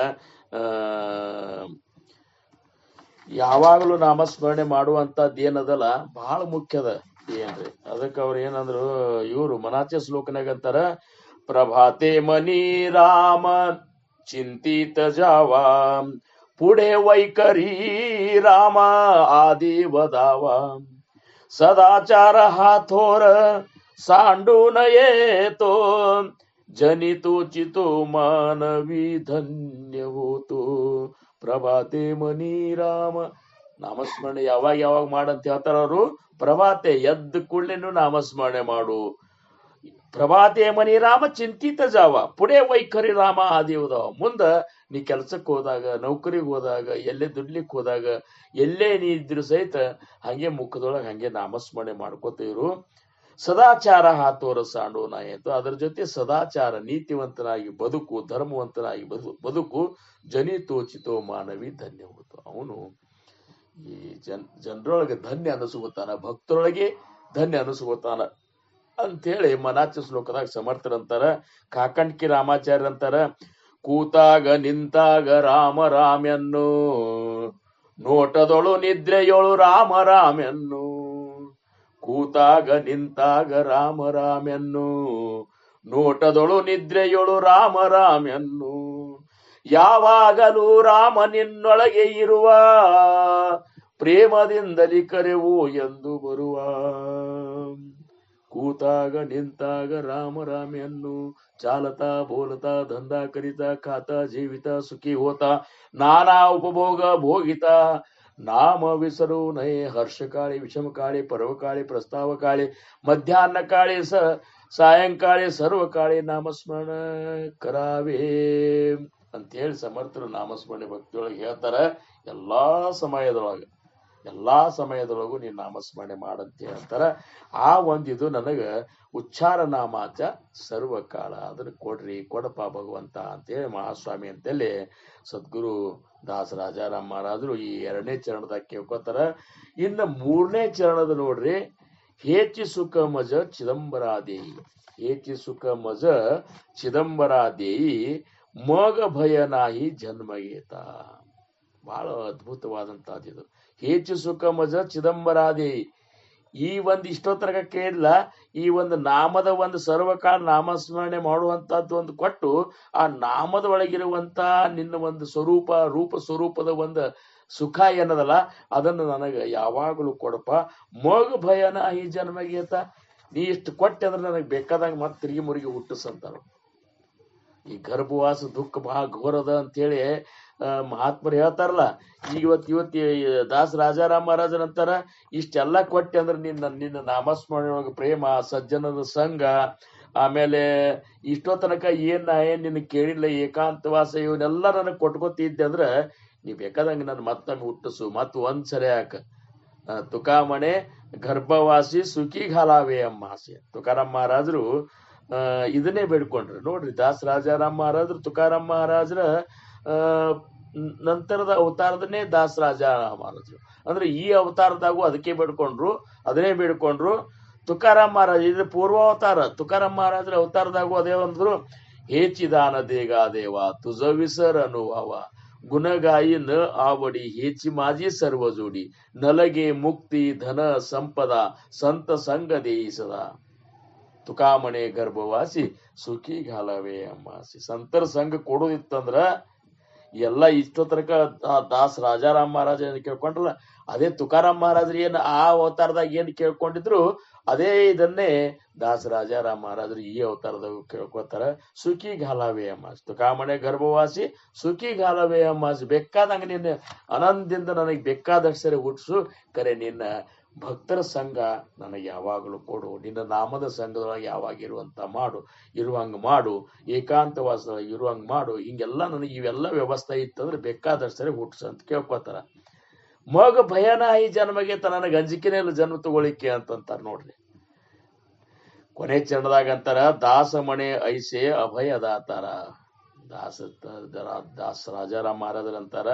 ಯಾವಾಗಲೂ ನಾಮಸ್ಮರಣೆ ಮಾಡುವಂತದ್ದು ಏನದಲ್ಲ ಬಹಳ ಮುಖ್ಯದ. ಏನ್ರಿ ಅದಕ್ಕೆ ಅವ್ರ ಏನಂದ್ರು, ಇವ್ರು ಮನಾಚೆ ಶ್ಲೋಕನಾಗ ಅಂತಾರ, ಪ್ರಭಾತೆ ಮನಿ ರಾಮ ಚಿಂತಿತ ಜಾವ, पुढे वैकरी रामा आदि वदावा, सदाचार हा थोर सांडून येतो, जनितो चितो मानवी धन्य होतो. ಪ್ರಭಾತೆ ಮನಿ ರಾಮ, ನಾಮಸ್ಮರಣೆ ಯಾವಾಗ ಯಾವಾಗ ಮಾಡಂತ ಹೇಳ್ತಾರ ಅವರು. ಪ್ರಭಾತೆ ಎದ್ದ ಕೂಡಲೇನು ನಾಮಸ್ಮರಣೆ ಮಾಡು. ಪ್ರಭಾತೆ ಮನಿ ರಾಮ ಚಿಂತಿತ ಜಾವ, ಪುಡೆ ವೈಖರಿ ರಾಮ ಆದಿವದವ. ಮುಂದ ನೀ ಕೆಲ್ಸಕ್ಕೆ ಹೋದಾಗ, ನೌಕರಿಗೆ ಹೋದಾಗ, ಎಲ್ಲೇ ದುಡ್ಲಿಕ್ಕೆ ಹೋದಾಗ, ಎಲ್ಲೇ ನೀ ಇದ್ರು ಸಹಿತ ಹಂಗೆ ಮುಖದೊಳಗೆ ಹಂಗೆ ನಾಮಸ್ಮರಣೆ ಮಾಡ್ಕೋತ ಇರು. ಸದಾಚಾರ ಹಾತೋರ ಸಾಂಡು ನಾಯಿತು, ಅದರ ಜೊತೆ ಸದಾಚಾರ ನೀತಿವಂತನಾಗಿ ಬದುಕು, ಧರ್ಮವಂತನಾಗಿ ಬದುಕು. ಜನಿತೋಚಿತೋ ಮಾನವಿ ಧನ್ಯ ಹೋತು. ಅವನು ಈ ಜನರೊಳಗೆ ಧನ್ಯ ಅನಿಸ್ಕೋತಾನ, ಭಕ್ತರೊಳಗೆ ಧನ್ಯ ಅನಿಸ್ಕೋತಾನ ಅಂತೇಳಿ ಮನಾಚ ಶ್ಲೋಕದಾಗ ಸಮರ್ಥರಂತಾರ. ಕಾಕಂಡ್ಕಿ ರಾಮಾಚಾರ್ಯ ಅಂತಾರ, ಕೂತಾಗ ನಿಂತಾಗ ರಾಮ ರಾಮೆನ್ನು, ನೋಟದೊಳು ನಿದ್ರೆಯೊಳು ರಾಮ ರಾಮೆನ್ನು. ಕೂತಾಗ ನಿಂತಾಗ ರಾಮ ರಾಮೆನ್ನು, ನೋಟದೊಳು ನಿದ್ರೆಯೊಳು ರಾಮ ರಾಮೆನ್ನು. ಯಾವಾಗಲೂ ರಾಮ ನಿನ್ನೊಳಗೆ ಇರುವ, ಪ್ರೇಮದಿಂದಲಿ ಕರೆವು ಎಂದು ಬರುವ. ಕೂತಾಗ ನಿಂತಾಗ ರಾಮ ರಾಮೆನ್ನು, ಚಾಲತಾ ಬೋಲತಾ ಧಂದಾ ಕರಿತಾ, ಖಾತಾ ಜೀವಿತ ಸುಖಿ ಹೋತಾ, ನಾನಾ ಉಪಭೋಗ ಭೋಗಿತ. ನಾಮ ವಿಸರು ನಯ ಹರ್ಷ ಕಾಳಿ, ವಿಷಮ ಕಾಳಿ, ಪರ್ವ ಕಾಳಿ, ಪ್ರಸ್ತಾವ ಕಾಳಿ, ಮಧ್ಯಾಹ್ನ ಕಾಳಿ, ಸಾಯಂಕಾಳಿ, ಸರ್ವ ಕಾಳಿ ನಾಮಸ್ಮರಣ ಕರಾವೇ ಅಂತೇಳಿ ಸಮರ್ಥರು ನಾಮಸ್ಮರಣೆ ಭಕ್ತಿಯೊಳಗೆ ಹೇಳ್ತಾರ. ಎಲ್ಲಾ ಸಮಯದೊಳಗೂ ನೀನ್ ನಾಮಸ್ಮರಣೆ ಮಾಡಂತ ಹೇಳ್ತಾರ. ಆ ಒಂದಿದು ನನಗ ಉಚ್ಚಾರ ನಾಮಾಚ ಸರ್ವಕಾಲ, ಅದನ್ನ ಕೊಡ್ರಿ ಕೊಡಪ್ಪ ಭಗವಂತ ಅಂತೇಳಿ ಮಹಾಸ್ವಾಮಿ ಅಂತೇಳಿ ಸದ್ಗುರು ದಾಸ ರಾಜಾರಾಮ್ ಮಹಾರಾಜರು ಈ 2ನೇ ಚರಣದಾಗ ಕೇಳ್ಕೊತಾರ. ಇನ್ನು 3ನೇ ಚರಣದ ನೋಡ್ರಿ, ಹೇಚಿ ಸುಖ ಮಜ ಚಿದಂಬರಾದೇಯಿ. ಹೇಚಿ ಸುಖ ಮಜ ಚಿದಂಬರಾದೇಯಿ, ಮಗ ಭಯ ನಾಹಿ ಜನ್ಮಗೇತ. ಬಹಳ ಅದ್ಭುತವಾದಂತಹದ್ದು. ಹೇಚು ಸುಖ ಮಜ ಚಿದಂಬರಾದೇಯಿ. ಈ ಒಂದು ಇಷ್ಟೋತ್ತರಗ ಕೇಳಿಲ್ಲ, ಈ ಒಂದು ನಾಮದ ಒಂದು ಸರ್ವಕಾಲ ನಾಮಸ್ಮರಣೆ ಮಾಡುವಂತಹದ್ದು ಒಂದು ಕೊಟ್ಟು, ಆ ನಾಮದ ಒಳಗಿರುವಂತ ನಿನ್ನ ಒಂದು ರೂಪ ಸ್ವರೂಪದ ಒಂದು ಸುಖ ಏನದಲ್ಲ ಅದನ್ನು ನನಗೆ ಯಾವಾಗಲೂ ಕೊಡಪ್ಪ. ಮಗ ಭಯನ ಈ ಜನ್ಮಗೇತ. ನೀ ಇಷ್ಟು ಕೊಟ್ಟೆ ಅಂದ್ರೆ ನನಗೆ ಬೇಕಾದಾಗ ಮತ್ತೆ ತಿರುಗಿ ಮುರುಗಿ ಹುಟ್ಟಿಸಂತಾರ. ಈ ಗರ್ಭವಾಸ ದುಃಖ ಬಹಳ ಘೋರದ ಅಂತೇಳಿ ಮಹಾತ್ಮರು ಹೇಳ್ತಾರಲ್ಲ. ಈಗ ಇವತ್ತು ದಾಸ ರಾಜಾರಾಮ್ ಮಹಾರಾಜರಂತಾರ, ಇಷ್ಟೆಲ್ಲ ಕೊಟ್ಟೆ ಅಂದ್ರೆ ನಿನ್ನ ನಾಮಸ್ಮರಣೆ ಒಳಗೆ ಪ್ರೇಮ, ಸಜ್ಜನದ ಸಂಘ, ಆಮೇಲೆ ಇಷ್ಟೋ ತನಕ ಏನ್ ನಿನ್ನ ಕೇಳಿಲ್ಲ ಏಕಾಂತವಾಸ, ಇವನ್ನೆಲ್ಲ ನನಗೆ ಕೊಟ್ಕೋತಿದ್ದೆ ಅಂದ್ರೆ ನೀ ಬೇಕಾದಂಗೆ ನನ್ನ ಮತ್ತೊಮ್ಮೆ ಹುಟ್ಟಿಸು, ಮತ್ ಒಂದ್ಸರಿ ಯಾಕ. ತುಕಾಮಣೆ ಗರ್ಭವಾಸಿ ಸುಖಿ ಘಾಲಾವೆ ಅಮ್ಮಾಸೆ. ತುಕಾರಾಮ್ ಮಹಾರಾಜರು ಇದನ್ನೇ ಬೇಡ್ಕೊಂಡ್ರು ನೋಡ್ರಿ. ದಾಸ ರಾಜಾರಾಮ್ ಮಹಾರಾಜರು ತುಕಾರಾಮ್ ಮಹಾರಾಜರ ನಂತರದ ಅವತಾರದನ್ನೇ ದಾಸ ರಾಜಾರಾಮ್ ಮಹಾರಾಜರು ಅಂದ್ರೆ ಈ ಅವತಾರದಾಗೂ ಅದಕ್ಕೆ ಅದನ್ನೇ ಬೇಡ್ಕೊಂಡ್ರು. ತುಕಾರಾಮ್ ಮಹಾರಾಜ ಇದ್ರ ಪೂರ್ವಾವತಾರ. ತುಕಾರಾಮ್ ಮಹಾರಾಜರ ಅವತಾರದಾಗೂ ಅದೇ ಅಂದ್ರು, ಹೇಚಿದಾನ ದೇಗ ದೇವ ತುಜ ವಿಸರ್ ಅನುಭವ, ಗುಣಗಾಯಿ ನ आवडी हेची माझी सर्व जोडी, नलगे मुक्ती धन संपदा, संत संग देई सदा. ತುಕಾಮಣೆ ಗರ್ಭವಾಸಿ ಸುಖಿ ಘಾಲವೇ ಅಮ್ಮಾಸಿ. ಸಂತರ ಸಂಘ ಕೊಡೋದಿತ್ತಂದ್ರ ಎಲ್ಲ ಇಷ್ಟೋ ತನಕ ದಾಸ ರಾಜಾರಾಮ್ ಮಹಾರಾಜ ಏನ್ ಕೇಳ್ಕೊಂಡ್ರಲ್ಲ, ಅದೇ ತುಕಾರಾಮ್ ಮಹಾರಾಜರು ಏನ್ ಆ ಅವತಾರದಾಗ ಏನ್ ಕೇಳ್ಕೊಂಡಿದ್ರು ಅದೇ ಇದನ್ನೇ ದಾಸರಾಜಾರಾಮ್ ಮಹಾರಾಜರು ಈ ಅವತಾರದಾಗ ಕೇಳ್ಕೊತಾರ. ಸುಖಿ ಘಾಲವೇ ಅಮ್ಮಾಸ್ ತುಕಾಮಣೆ ಗರ್ಭವಾಸಿ ಸುಖಿ ಘಾಲವೇ ಅಮ್ಮಾಸ್. ಬೇಕಾದಂಗ ನಿನ್ನ ಆನಂದದಿಂದ ನನಗೆ ಬೇಕಾದಷ್ಟು ಸರಿ ಹುಟ್ಟಿಸು, ಕರೆ ನಿನ್ನ ಭಕ್ತರ ಸಂಘ ನನಗೆ ಯಾವಾಗಲೂ ಕೊಡು, ನಿನ್ನ ನಾಮದ ಸಂಘದೊಳಗೆ ಯಾವಾಗ ಇರುವಂಗ ಮಾಡು, ಏಕಾಂತವಾಸದೊಳಗೆ ಇರುವಂಗ ಮಾಡು. ಹಿಂಗೆಲ್ಲ ನನಗೆ ಇವೆಲ್ಲ ವ್ಯವಸ್ಥೆ ಇತ್ತಂದ್ರೆ ಬೇಕಾದಷ್ಟು ಸರಿ ಹುಟ್ಟಿಸು ಅಂತ ಕೇಳ್ಕೊತಾರ. ಮಗ ಭಯನಾಯಿ ಜನ್ಮಗೆ ನನಗೆ ಅಂಜಿಕೆನೇ ಇಲ್ಲ ಜನ್ಮ ತಗೊಳಿಕ್ಕೆ ಅಂತಂತಾರ ನೋಡ್ರಿ. ಕೊನೆ ಚರಣದಾಗ ಅಂತಾರ, ದಾಸಮಣೆ ಐಸೆ ಅಭಯದಾತಾರ. ದಾಸ ರಾಜಾರಾಮ್ ಮಹಾರಾಜರು ಅಂತಾರ,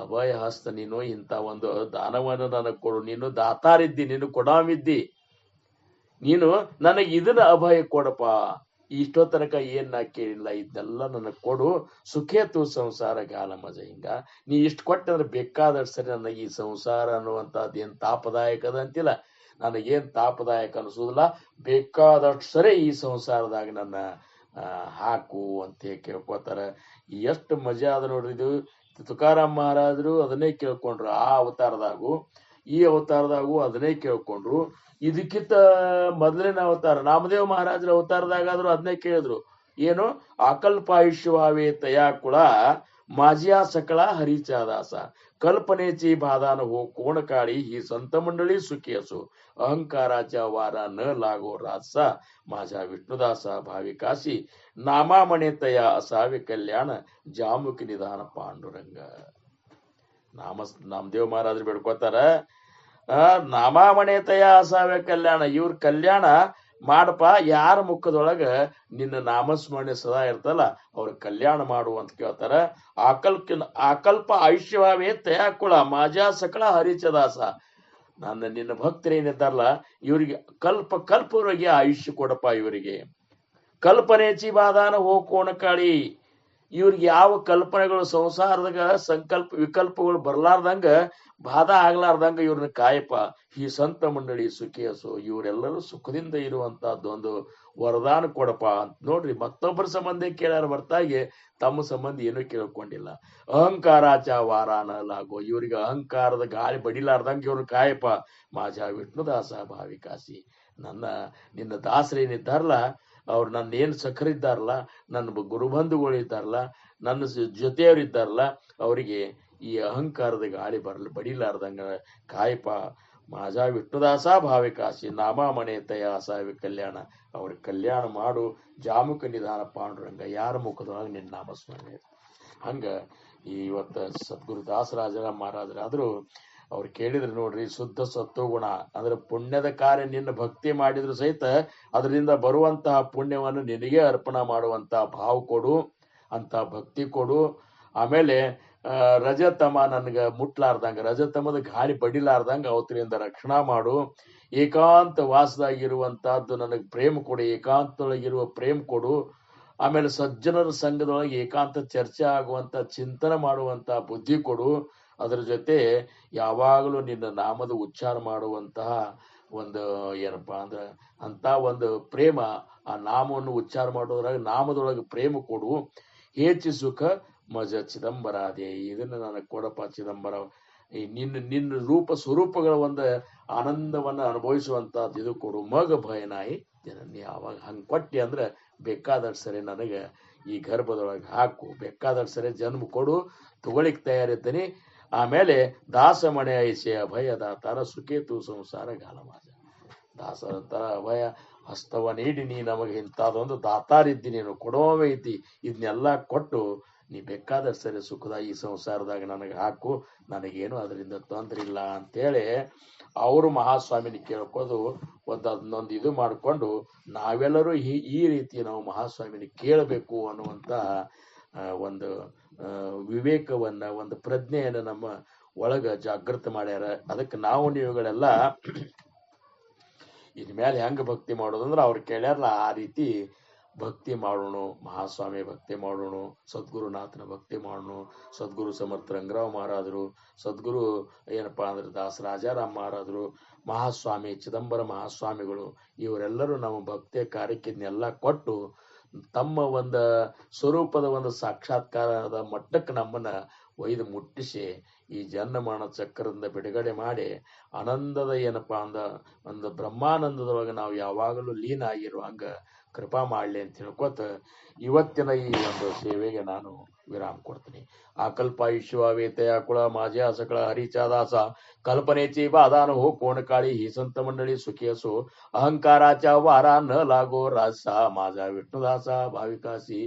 ಅಭಯ ಹಸ್ತ ನೀನು ಇಂಥ ಒಂದು ದಾನವನ್ನು ನನಗೆ ಕೊಡು, ನೀನು ದಾತಾರಿದ್ದಿ, ನೀನು ಕೊಡಾಮಿದ್ದಿ, ನೀನು ನನಗೆ ಇದನ್ನ ಅಭಯ ಕೊಡಪ್ಪ. ಇಷ್ಟೋ ತನಕ ಏನ್ ನಾ ಕೇಳಿಲ್ಲ, ಇದನ್ನೆಲ್ಲ ನನಗೆ ಕೊಡು. ಸುಖೇತು ಸಂಸಾರ ಗಾಲ ಮಜ. ಹಿಂಗ ನೀ ಇಷ್ಟು ಕೊಟ್ಟಂದ್ರೆ ಬೇಕಾದಷ್ಟು ಸರಿ ನನಗೆ ಈ ಸಂಸಾರ ಅನ್ನುವಂಥದ್ದು ಏನ್ ತಾಪದಾಯಕದ ಅಂತಿಲ್ಲ, ನನಗೇನ್ ತಾಪದಾಯಕ ಅನಿಸೋದಿಲ್ಲ, ಬೇಕಾದಷ್ಟು ಸರಿ ಈ ಸಂಸಾರದಾಗ ನನ್ನ ಹಾಕು ಅಂತ ಕೇಳ್ಕೊತಾರ. ಎಷ್ಟು ಮಜಾ ಅದ ನೋಡ್ರಿ ಇದು. ತುಕಾರಾಮ್ ಮಹಾರಾಜರು ಅದನ್ನೇ ಕೇಳ್ಕೊಂಡ್ರು, ಆ ಅವತಾರದಾಗು ಈ ಅವತಾರದಾಗು ಅದನ್ನೇ ಕೇಳ್ಕೊಂಡ್ರು. ಇದಕ್ಕಿಂತ ಮೊದಲಿನ ಅವತಾರ ನಾಮದೇವ ಮಹಾರಾಜರ ಅವತಾರದಾಗಾದ್ರು ಅದನ್ನೇ ಕೇಳಿದ್ರು. ಏನು? ಅಕಲ್ಪಾಯುಷ್ಯವಾವೇ ತಯಾಕುಳ ಮಾಜಿಯಾ ಸಕಳ ಹರಿಚಾದಾಸ ಕಲ್ಪನೆಚಿ ಬಾದಾನ ಹೋ ಕೋಣಕಾಳಿ ही संत मंडळी सुखी असो अहंकाराच्या वारा न लागो रासा माझ्या विष्णुदासा भाविकाशी नामामणे तया असावे कल्याण जामुखी निधान पांडुरंग. ನಾಮದೇವ ಮಹಾರಾಜರು ಬೇಡ್ಕೋತಾರ, ನಾಮಾಮಣೆ ತಯ ಅಸಾವೆ ಕಲ್ಯಾಣ. ಇವ್ರ ಕಲ್ಯಾಣ ಮಾಡಪ್ಪ, ಯಾರ ಮುಖದೊಳಗ ನಿನ್ನ ನಾಮಸ್ಮರಣೆ ಸದಾ ಇರ್ತಲ್ಲ ಅವ್ರ ಕಲ್ಯಾಣ ಮಾಡು ಅಂತ ಕೇಳ್ತಾರ. ಆಕಲ್ಪ ಆಯುಷ್ಯವೇ ತಯಾಕುಳ ಮಾಜಾ ಸಕಳ ಹರಿಚದಾಸ. ನಿನ್ನ ಭಕ್ತರೇನಿದ್ದಾರಲ್ಲ ಇವರಿಗೆ ಕಲ್ಪವರೆಗೆ ಆಯುಷ್ಯ ಕೊಡಪ್ಪ. ಇವರಿಗೆ ಕಲ್ಪನೆ ಚಿಬಾದಾನ ಹೋ ಕೋಣಕಾಳಿ. ಇವ್ರಿಗೆ ಯಾವ ಕಲ್ಪನೆಗಳು ಸಂಸಾರದಾಗ ಸಂಕಲ್ಪ ವಿಕಲ್ಪಗಳು ಬರ್ಲಾರ್ದಂಗ ಬಾಧ ಆಗ್ಲಾರ್ದಂಗ ಇವ್ರನ್ನ ಕಾಯಪ್ಪ. ಈ ಸಂತ ಮಂಡಳಿ ಸುಖಿಯಸು, ಇವರೆಲ್ಲರೂ ಸುಖದಿಂದ ಇರುವಂತಹದ್ದೊಂದು ವರದಾನ ಕೊಡಪ್ಪ ಅಂತ ನೋಡ್ರಿ. ಮತ್ತೊಬ್ಬರ ಸಂಬಂಧ ಕೇಳ್ಯಾರ ಹೊರತಾಗಿ ತಮ್ಮ ಸಂಬಂಧ ಏನೂ ಕೇಳ್ಕೊಂಡಿಲ್ಲ. ಅಹಂಕಾರಾಚ ವಾರಾನ ಲಾಗೋ. ಇವ್ರಿಗೆ ಅಹಂಕಾರದ ಗಾಳಿ ಬಡಿಲಾರ್ದಂಗ ಇವ್ರನ್ನ ಕಾಯಪ್ಪ. ಮಾಜಾ ವಿಷ್ಣುದಾಸ ಭಾವಿಕಾಸಿ. ನಿನ್ನ ದಾಸರೇನಿದ್ದಾರಲ್ಲ ಅವ್ರು ನನ್ನ ಏನ್ ಸಖರಿದ್ದಾರಲ್ಲ, ನನ್ನ ಗುರುಬಂಧುಗಳು ಇದ್ದಾರಲ್ಲ, ನನ್ನ ಜೊತೆಯವರಿದ್ದಾರಲ್ಲ, ಅವರಿಗೆ ಈ ಅಹಂಕಾರದ ಗಾಳಿ ಬಡಿಲಾರ್ದಂಗ ಕಾಯಪ. ಮಾಜಾ ವಿಷ್ಣುದಾಸ ಭಾವಿಕಾಸಿ ನಾಮಾಮಣೆ ತಯ ಅಸಾವಿ ಕಲ್ಯಾಣ. ಅವ್ರಿಗೆ ಕಲ್ಯಾಣ ಮಾಡು, ಜಾಮುಖ ನಿಧಾನ ಪಾಂಡುರಂಗ. ಯಾರ ಮುಖದೊಳಗೆ ನಿನ್ನ ನಾಮಸ್ಮರಣೆ. ಹಂಗ ಇವತ್ತ ಸದ್ಗುರು ದಾಸರಾಜರಾಮ್ ಮಹಾರಾಜರಾದ್ರು ಅವ್ರು ಕೇಳಿದ್ರು ನೋಡ್ರಿ, ಶುದ್ಧ ಸತ್ವಗುಣ ಅಂದ್ರೆ ಪುಣ್ಯದ ಕಾರ್ಯ ನಿನ್ನ ಭಕ್ತಿ ಮಾಡಿದ್ರು ಸಹಿತ ಅದರಿಂದ ಬರುವಂತಹ ಪುಣ್ಯವನ್ನು ನಿನಗೆ ಅರ್ಪಣೆ ಮಾಡುವಂತಹ ಭಾವ ಕೊಡು, ಅಂತ ಭಕ್ತಿ ಕೊಡು. ಆಮೇಲೆ ರಜತಮ ನನ್ಗ ಮುಟ್ಲಾರ್ದಂಗ, ರಜತಮದ ಗಾಳಿ ಬಡಿಲಾರ್ದಂಗ ಅವತರಿಂದ ರಕ್ಷಣಾ ಮಾಡು. ಏಕಾಂತ ವಾಸದಾಗಿರುವಂತಹದ್ದು ನನಗೆ ಪ್ರೇಮ ಕೊಡು, ಏಕಾಂತದೊಳಗಿರುವ ಪ್ರೇಮ ಕೊಡು. ಆಮೇಲೆ ಸಜ್ಜನರ ಸಂಘದೊಳಗೆ ಏಕಾಂತ ಚರ್ಚೆ ಆಗುವಂತ ಚಿಂತನೆ ಮಾಡುವಂತ ಬುದ್ಧಿ ಕೊಡು. ಅದರ ಜೊತೆ ಯಾವಾಗಲೂ ನಿನ್ನ ನಾಮದ ಉಚ್ಚಾರ ಮಾಡುವಂತಹ ಒಂದು ಏನಪ್ಪಾ ಅಂದ್ರೆ ಅಂತ ಒಂದು ಪ್ರೇಮ, ಆ ನಾಮವನ್ನು ಉಚ್ಚಾರ ಮಾಡೋದ್ರಾಗ ನಾಮದೊಳಗೆ ಪ್ರೇಮ ಕೊಡು. ಹೆಚ್ಚು ಸುಖ ಮಜ ಚಿದಂಬರಾದೆ. ಇದನ್ನ ನನಗೆ ಕೊಡಪ್ಪ ಚಿದಂಬರ. ನಿನ್ನ ರೂಪ ಸ್ವರೂಪಗಳ ಒಂದು ಆನಂದವನ್ನ ಅನುಭವಿಸುವಂತಹದ್ದು ಇದು ಕೊಡು. ಮಗ ಭಯನಾಯಿ ಜನನಿ. ಯಾವಾಗ ಹಂಗೆ ಕೊಟ್ಟಿ ಅಂದ್ರೆ ಬೇಕಾದಷ್ಟು ಸರಿ ನನಗೆ ಈ ಗರ್ಭದೊಳಗೆ ಹಾಕು, ಬೇಕಾದಷ್ಟು ಸರಿ ಜನ್ಮ ಕೊಡು, ತಗೊಳಿಕ್ ತಯಾರಿದ್ದೀನಿ. ಆಮೇಲೆ ದಾಸಮಣೆ ಐಸೆ ಅಭಯದಾತಾರ ಸುಖೇತು ಸಂಸಾರ ಗಾಲಮಾಜ. ದಾಸರಂತರ ಅಭಯ ಹಸ್ತವ ನೀಡಿ ನೀ ನಮಗೆ ಇಂಥದೊಂದು ದಾತಾರಿದ್ದಿ, ನೀನು ಕೊಡೋವೇ ಐತಿ. ಇದನ್ನೆಲ್ಲ ಕೊಟ್ಟು ನೀ ಬೇಕಾದಷ್ಟು ಸರಿ ಸುಖದ ಈ ಸಂಸಾರದಾಗ ನನಗೆ ಹಾಕು, ನನಗೇನು ಅದರಿಂದ ತೊಂದರೆ ಇಲ್ಲ ಅಂತೇಳಿ ಅವರು ಮಹಾಸ್ವಾಮಿನ ಕೇಳ್ಕೋದು ಅದನ್ನೊಂದು ಇದು ಮಾಡಿಕೊಂಡು ನಾವೆಲ್ಲರೂ ಈ ರೀತಿ ನಾವು ಮಹಾಸ್ವಾಮಿನ ಕೇಳಬೇಕು ಅನ್ನುವಂಥ ಒಂದು ವಿವೇಕವನ್ನ, ಒಂದು ಪ್ರಜ್ಞೆಯನ್ನ ನಮ್ಮ ಒಳಗ ಜಾಗೃತ ಮಾಡ್ಯಾರ. ಅದಕ್ಕೆ ನಾವು ನೀವುಗಳೆಲ್ಲ ಇನ್ಮೇಲೆ ಹೆಂಗ ಭಕ್ತಿ ಮಾಡೋದಂದ್ರೆ ಅವ್ರು ಕೇಳ್ಯಾರಲ್ಲ ಆ ರೀತಿ ಭಕ್ತಿ ಮಾಡೋಣ. ಮಹಾಸ್ವಾಮಿ ಭಕ್ತಿ ಮಾಡೋಣ, ಸದ್ಗುರುನಾಥನ ಭಕ್ತಿ ಮಾಡೋಣ. ಸದ್ಗುರು ಸಮರ್ಥ ರಂಗರಾವ್ ಮಹಾರಾಜರು, ಸದ್ಗುರು ಏನಪ್ಪಾ ಅಂದ್ರೆ ದಾಸರಾಜಾರಾಮ್ ಮಹಾರಾಜರು, ಮಹಾಸ್ವಾಮಿ ಚಿದಂಬರ ಮಹಾಸ್ವಾಮಿಗಳು, ಇವರೆಲ್ಲರೂ ನಮ್ಮ ಭಕ್ತಿಯ ಕಾರ್ಯಕ್ಕೆ ಇದನ್ನೆಲ್ಲ ಕೊಟ್ಟು ತಮ್ಮ ಒಂದು ಸ್ವರೂಪದ ಒಂದು ಸಾಕ್ಷಾತ್ಕಾರದ ಮಟ್ಟಕ್ಕೆ ನಮ್ಮನ್ನ ಒಯ್ದು ಮುಟ್ಟಿಸಿ ಈ ಜನ್ಮ ಮರಣ ಚಕ್ರದಿಂದ ಬಿಡುಗಡೆ ಮಾಡಿ ಆನಂದದ ಏನಪ್ಪಾ ಒಂದು ಬ್ರಹ್ಮಾನಂದದೊಳಗೆ ನಾವು ಯಾವಾಗಲೂ ಲೀನ ಆಗಿರುವಂಗ ಕೃಪಾ ಮಾಡ್ಲಿ ಅಂತ ಹೇಳ್ಕೊತ ಇವತ್ತಿನ ಈ ಒಂದು ಸೇವೆಗೆ ನಾನು ವಿರಾಮ ಕೊಡ್ತೀನಿ. ಆಕಲ್ಪಾಯುಷ್ಯವೇತಯ ಕುಳ माझे सकळ हरीचा दासा कल्पनेची बाधा न हो कोण काळी ही संत मंडळी सुखी असो अहंकाराच्या वारा न लागो रासा माझा विष्णुदासा भाविकासी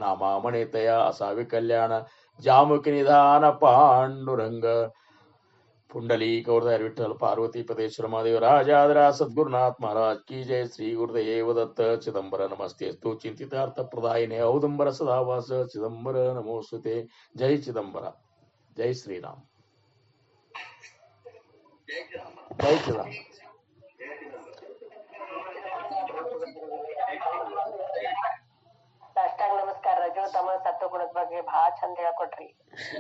नामा म्हणे तया असावे कल्याण जामुकी निधान पांडुरंग पुंडली कौरदार विठ्ठल पार्वती पदेश्वर महादेव राजाद्रा सद्गुरुनाथ महाराज की जय. श्री गुरुदेव दत्त चिदंबर नमस्ते स्तु चिंतितार्थ प्रदायिने औदुंबर सदावास चिदंबर नमोस्तुते. जय चिदंबर. जय श्रीराम. जय चिदंबर. ಸಾಷ್ಟಾಂಗ ನಮಸ್ಕಾರ. ರಜೋ ತಮ ಸತ್ವಗುಣದ ಬಗ್ಗೆ ಬಹಳ ಚಂದ ಹೇಳ್ಕೊಟ್ರಿ.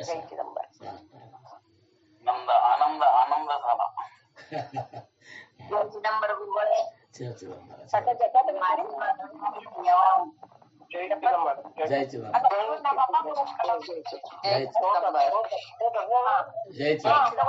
ಜೈ ಚಿದಂಬರ. ನಮ್ದ ಆನಂದ ಆನಂದ ಸಾಲ. ಜೈ ಚಿದಂಬರ ಗುರುಗಳೇ. ಸಕ ಜಗತ್ ಮಾರಿ ಜೈ ಚಿದಂಬರ. जय चिदंबर. जय चिदंबर.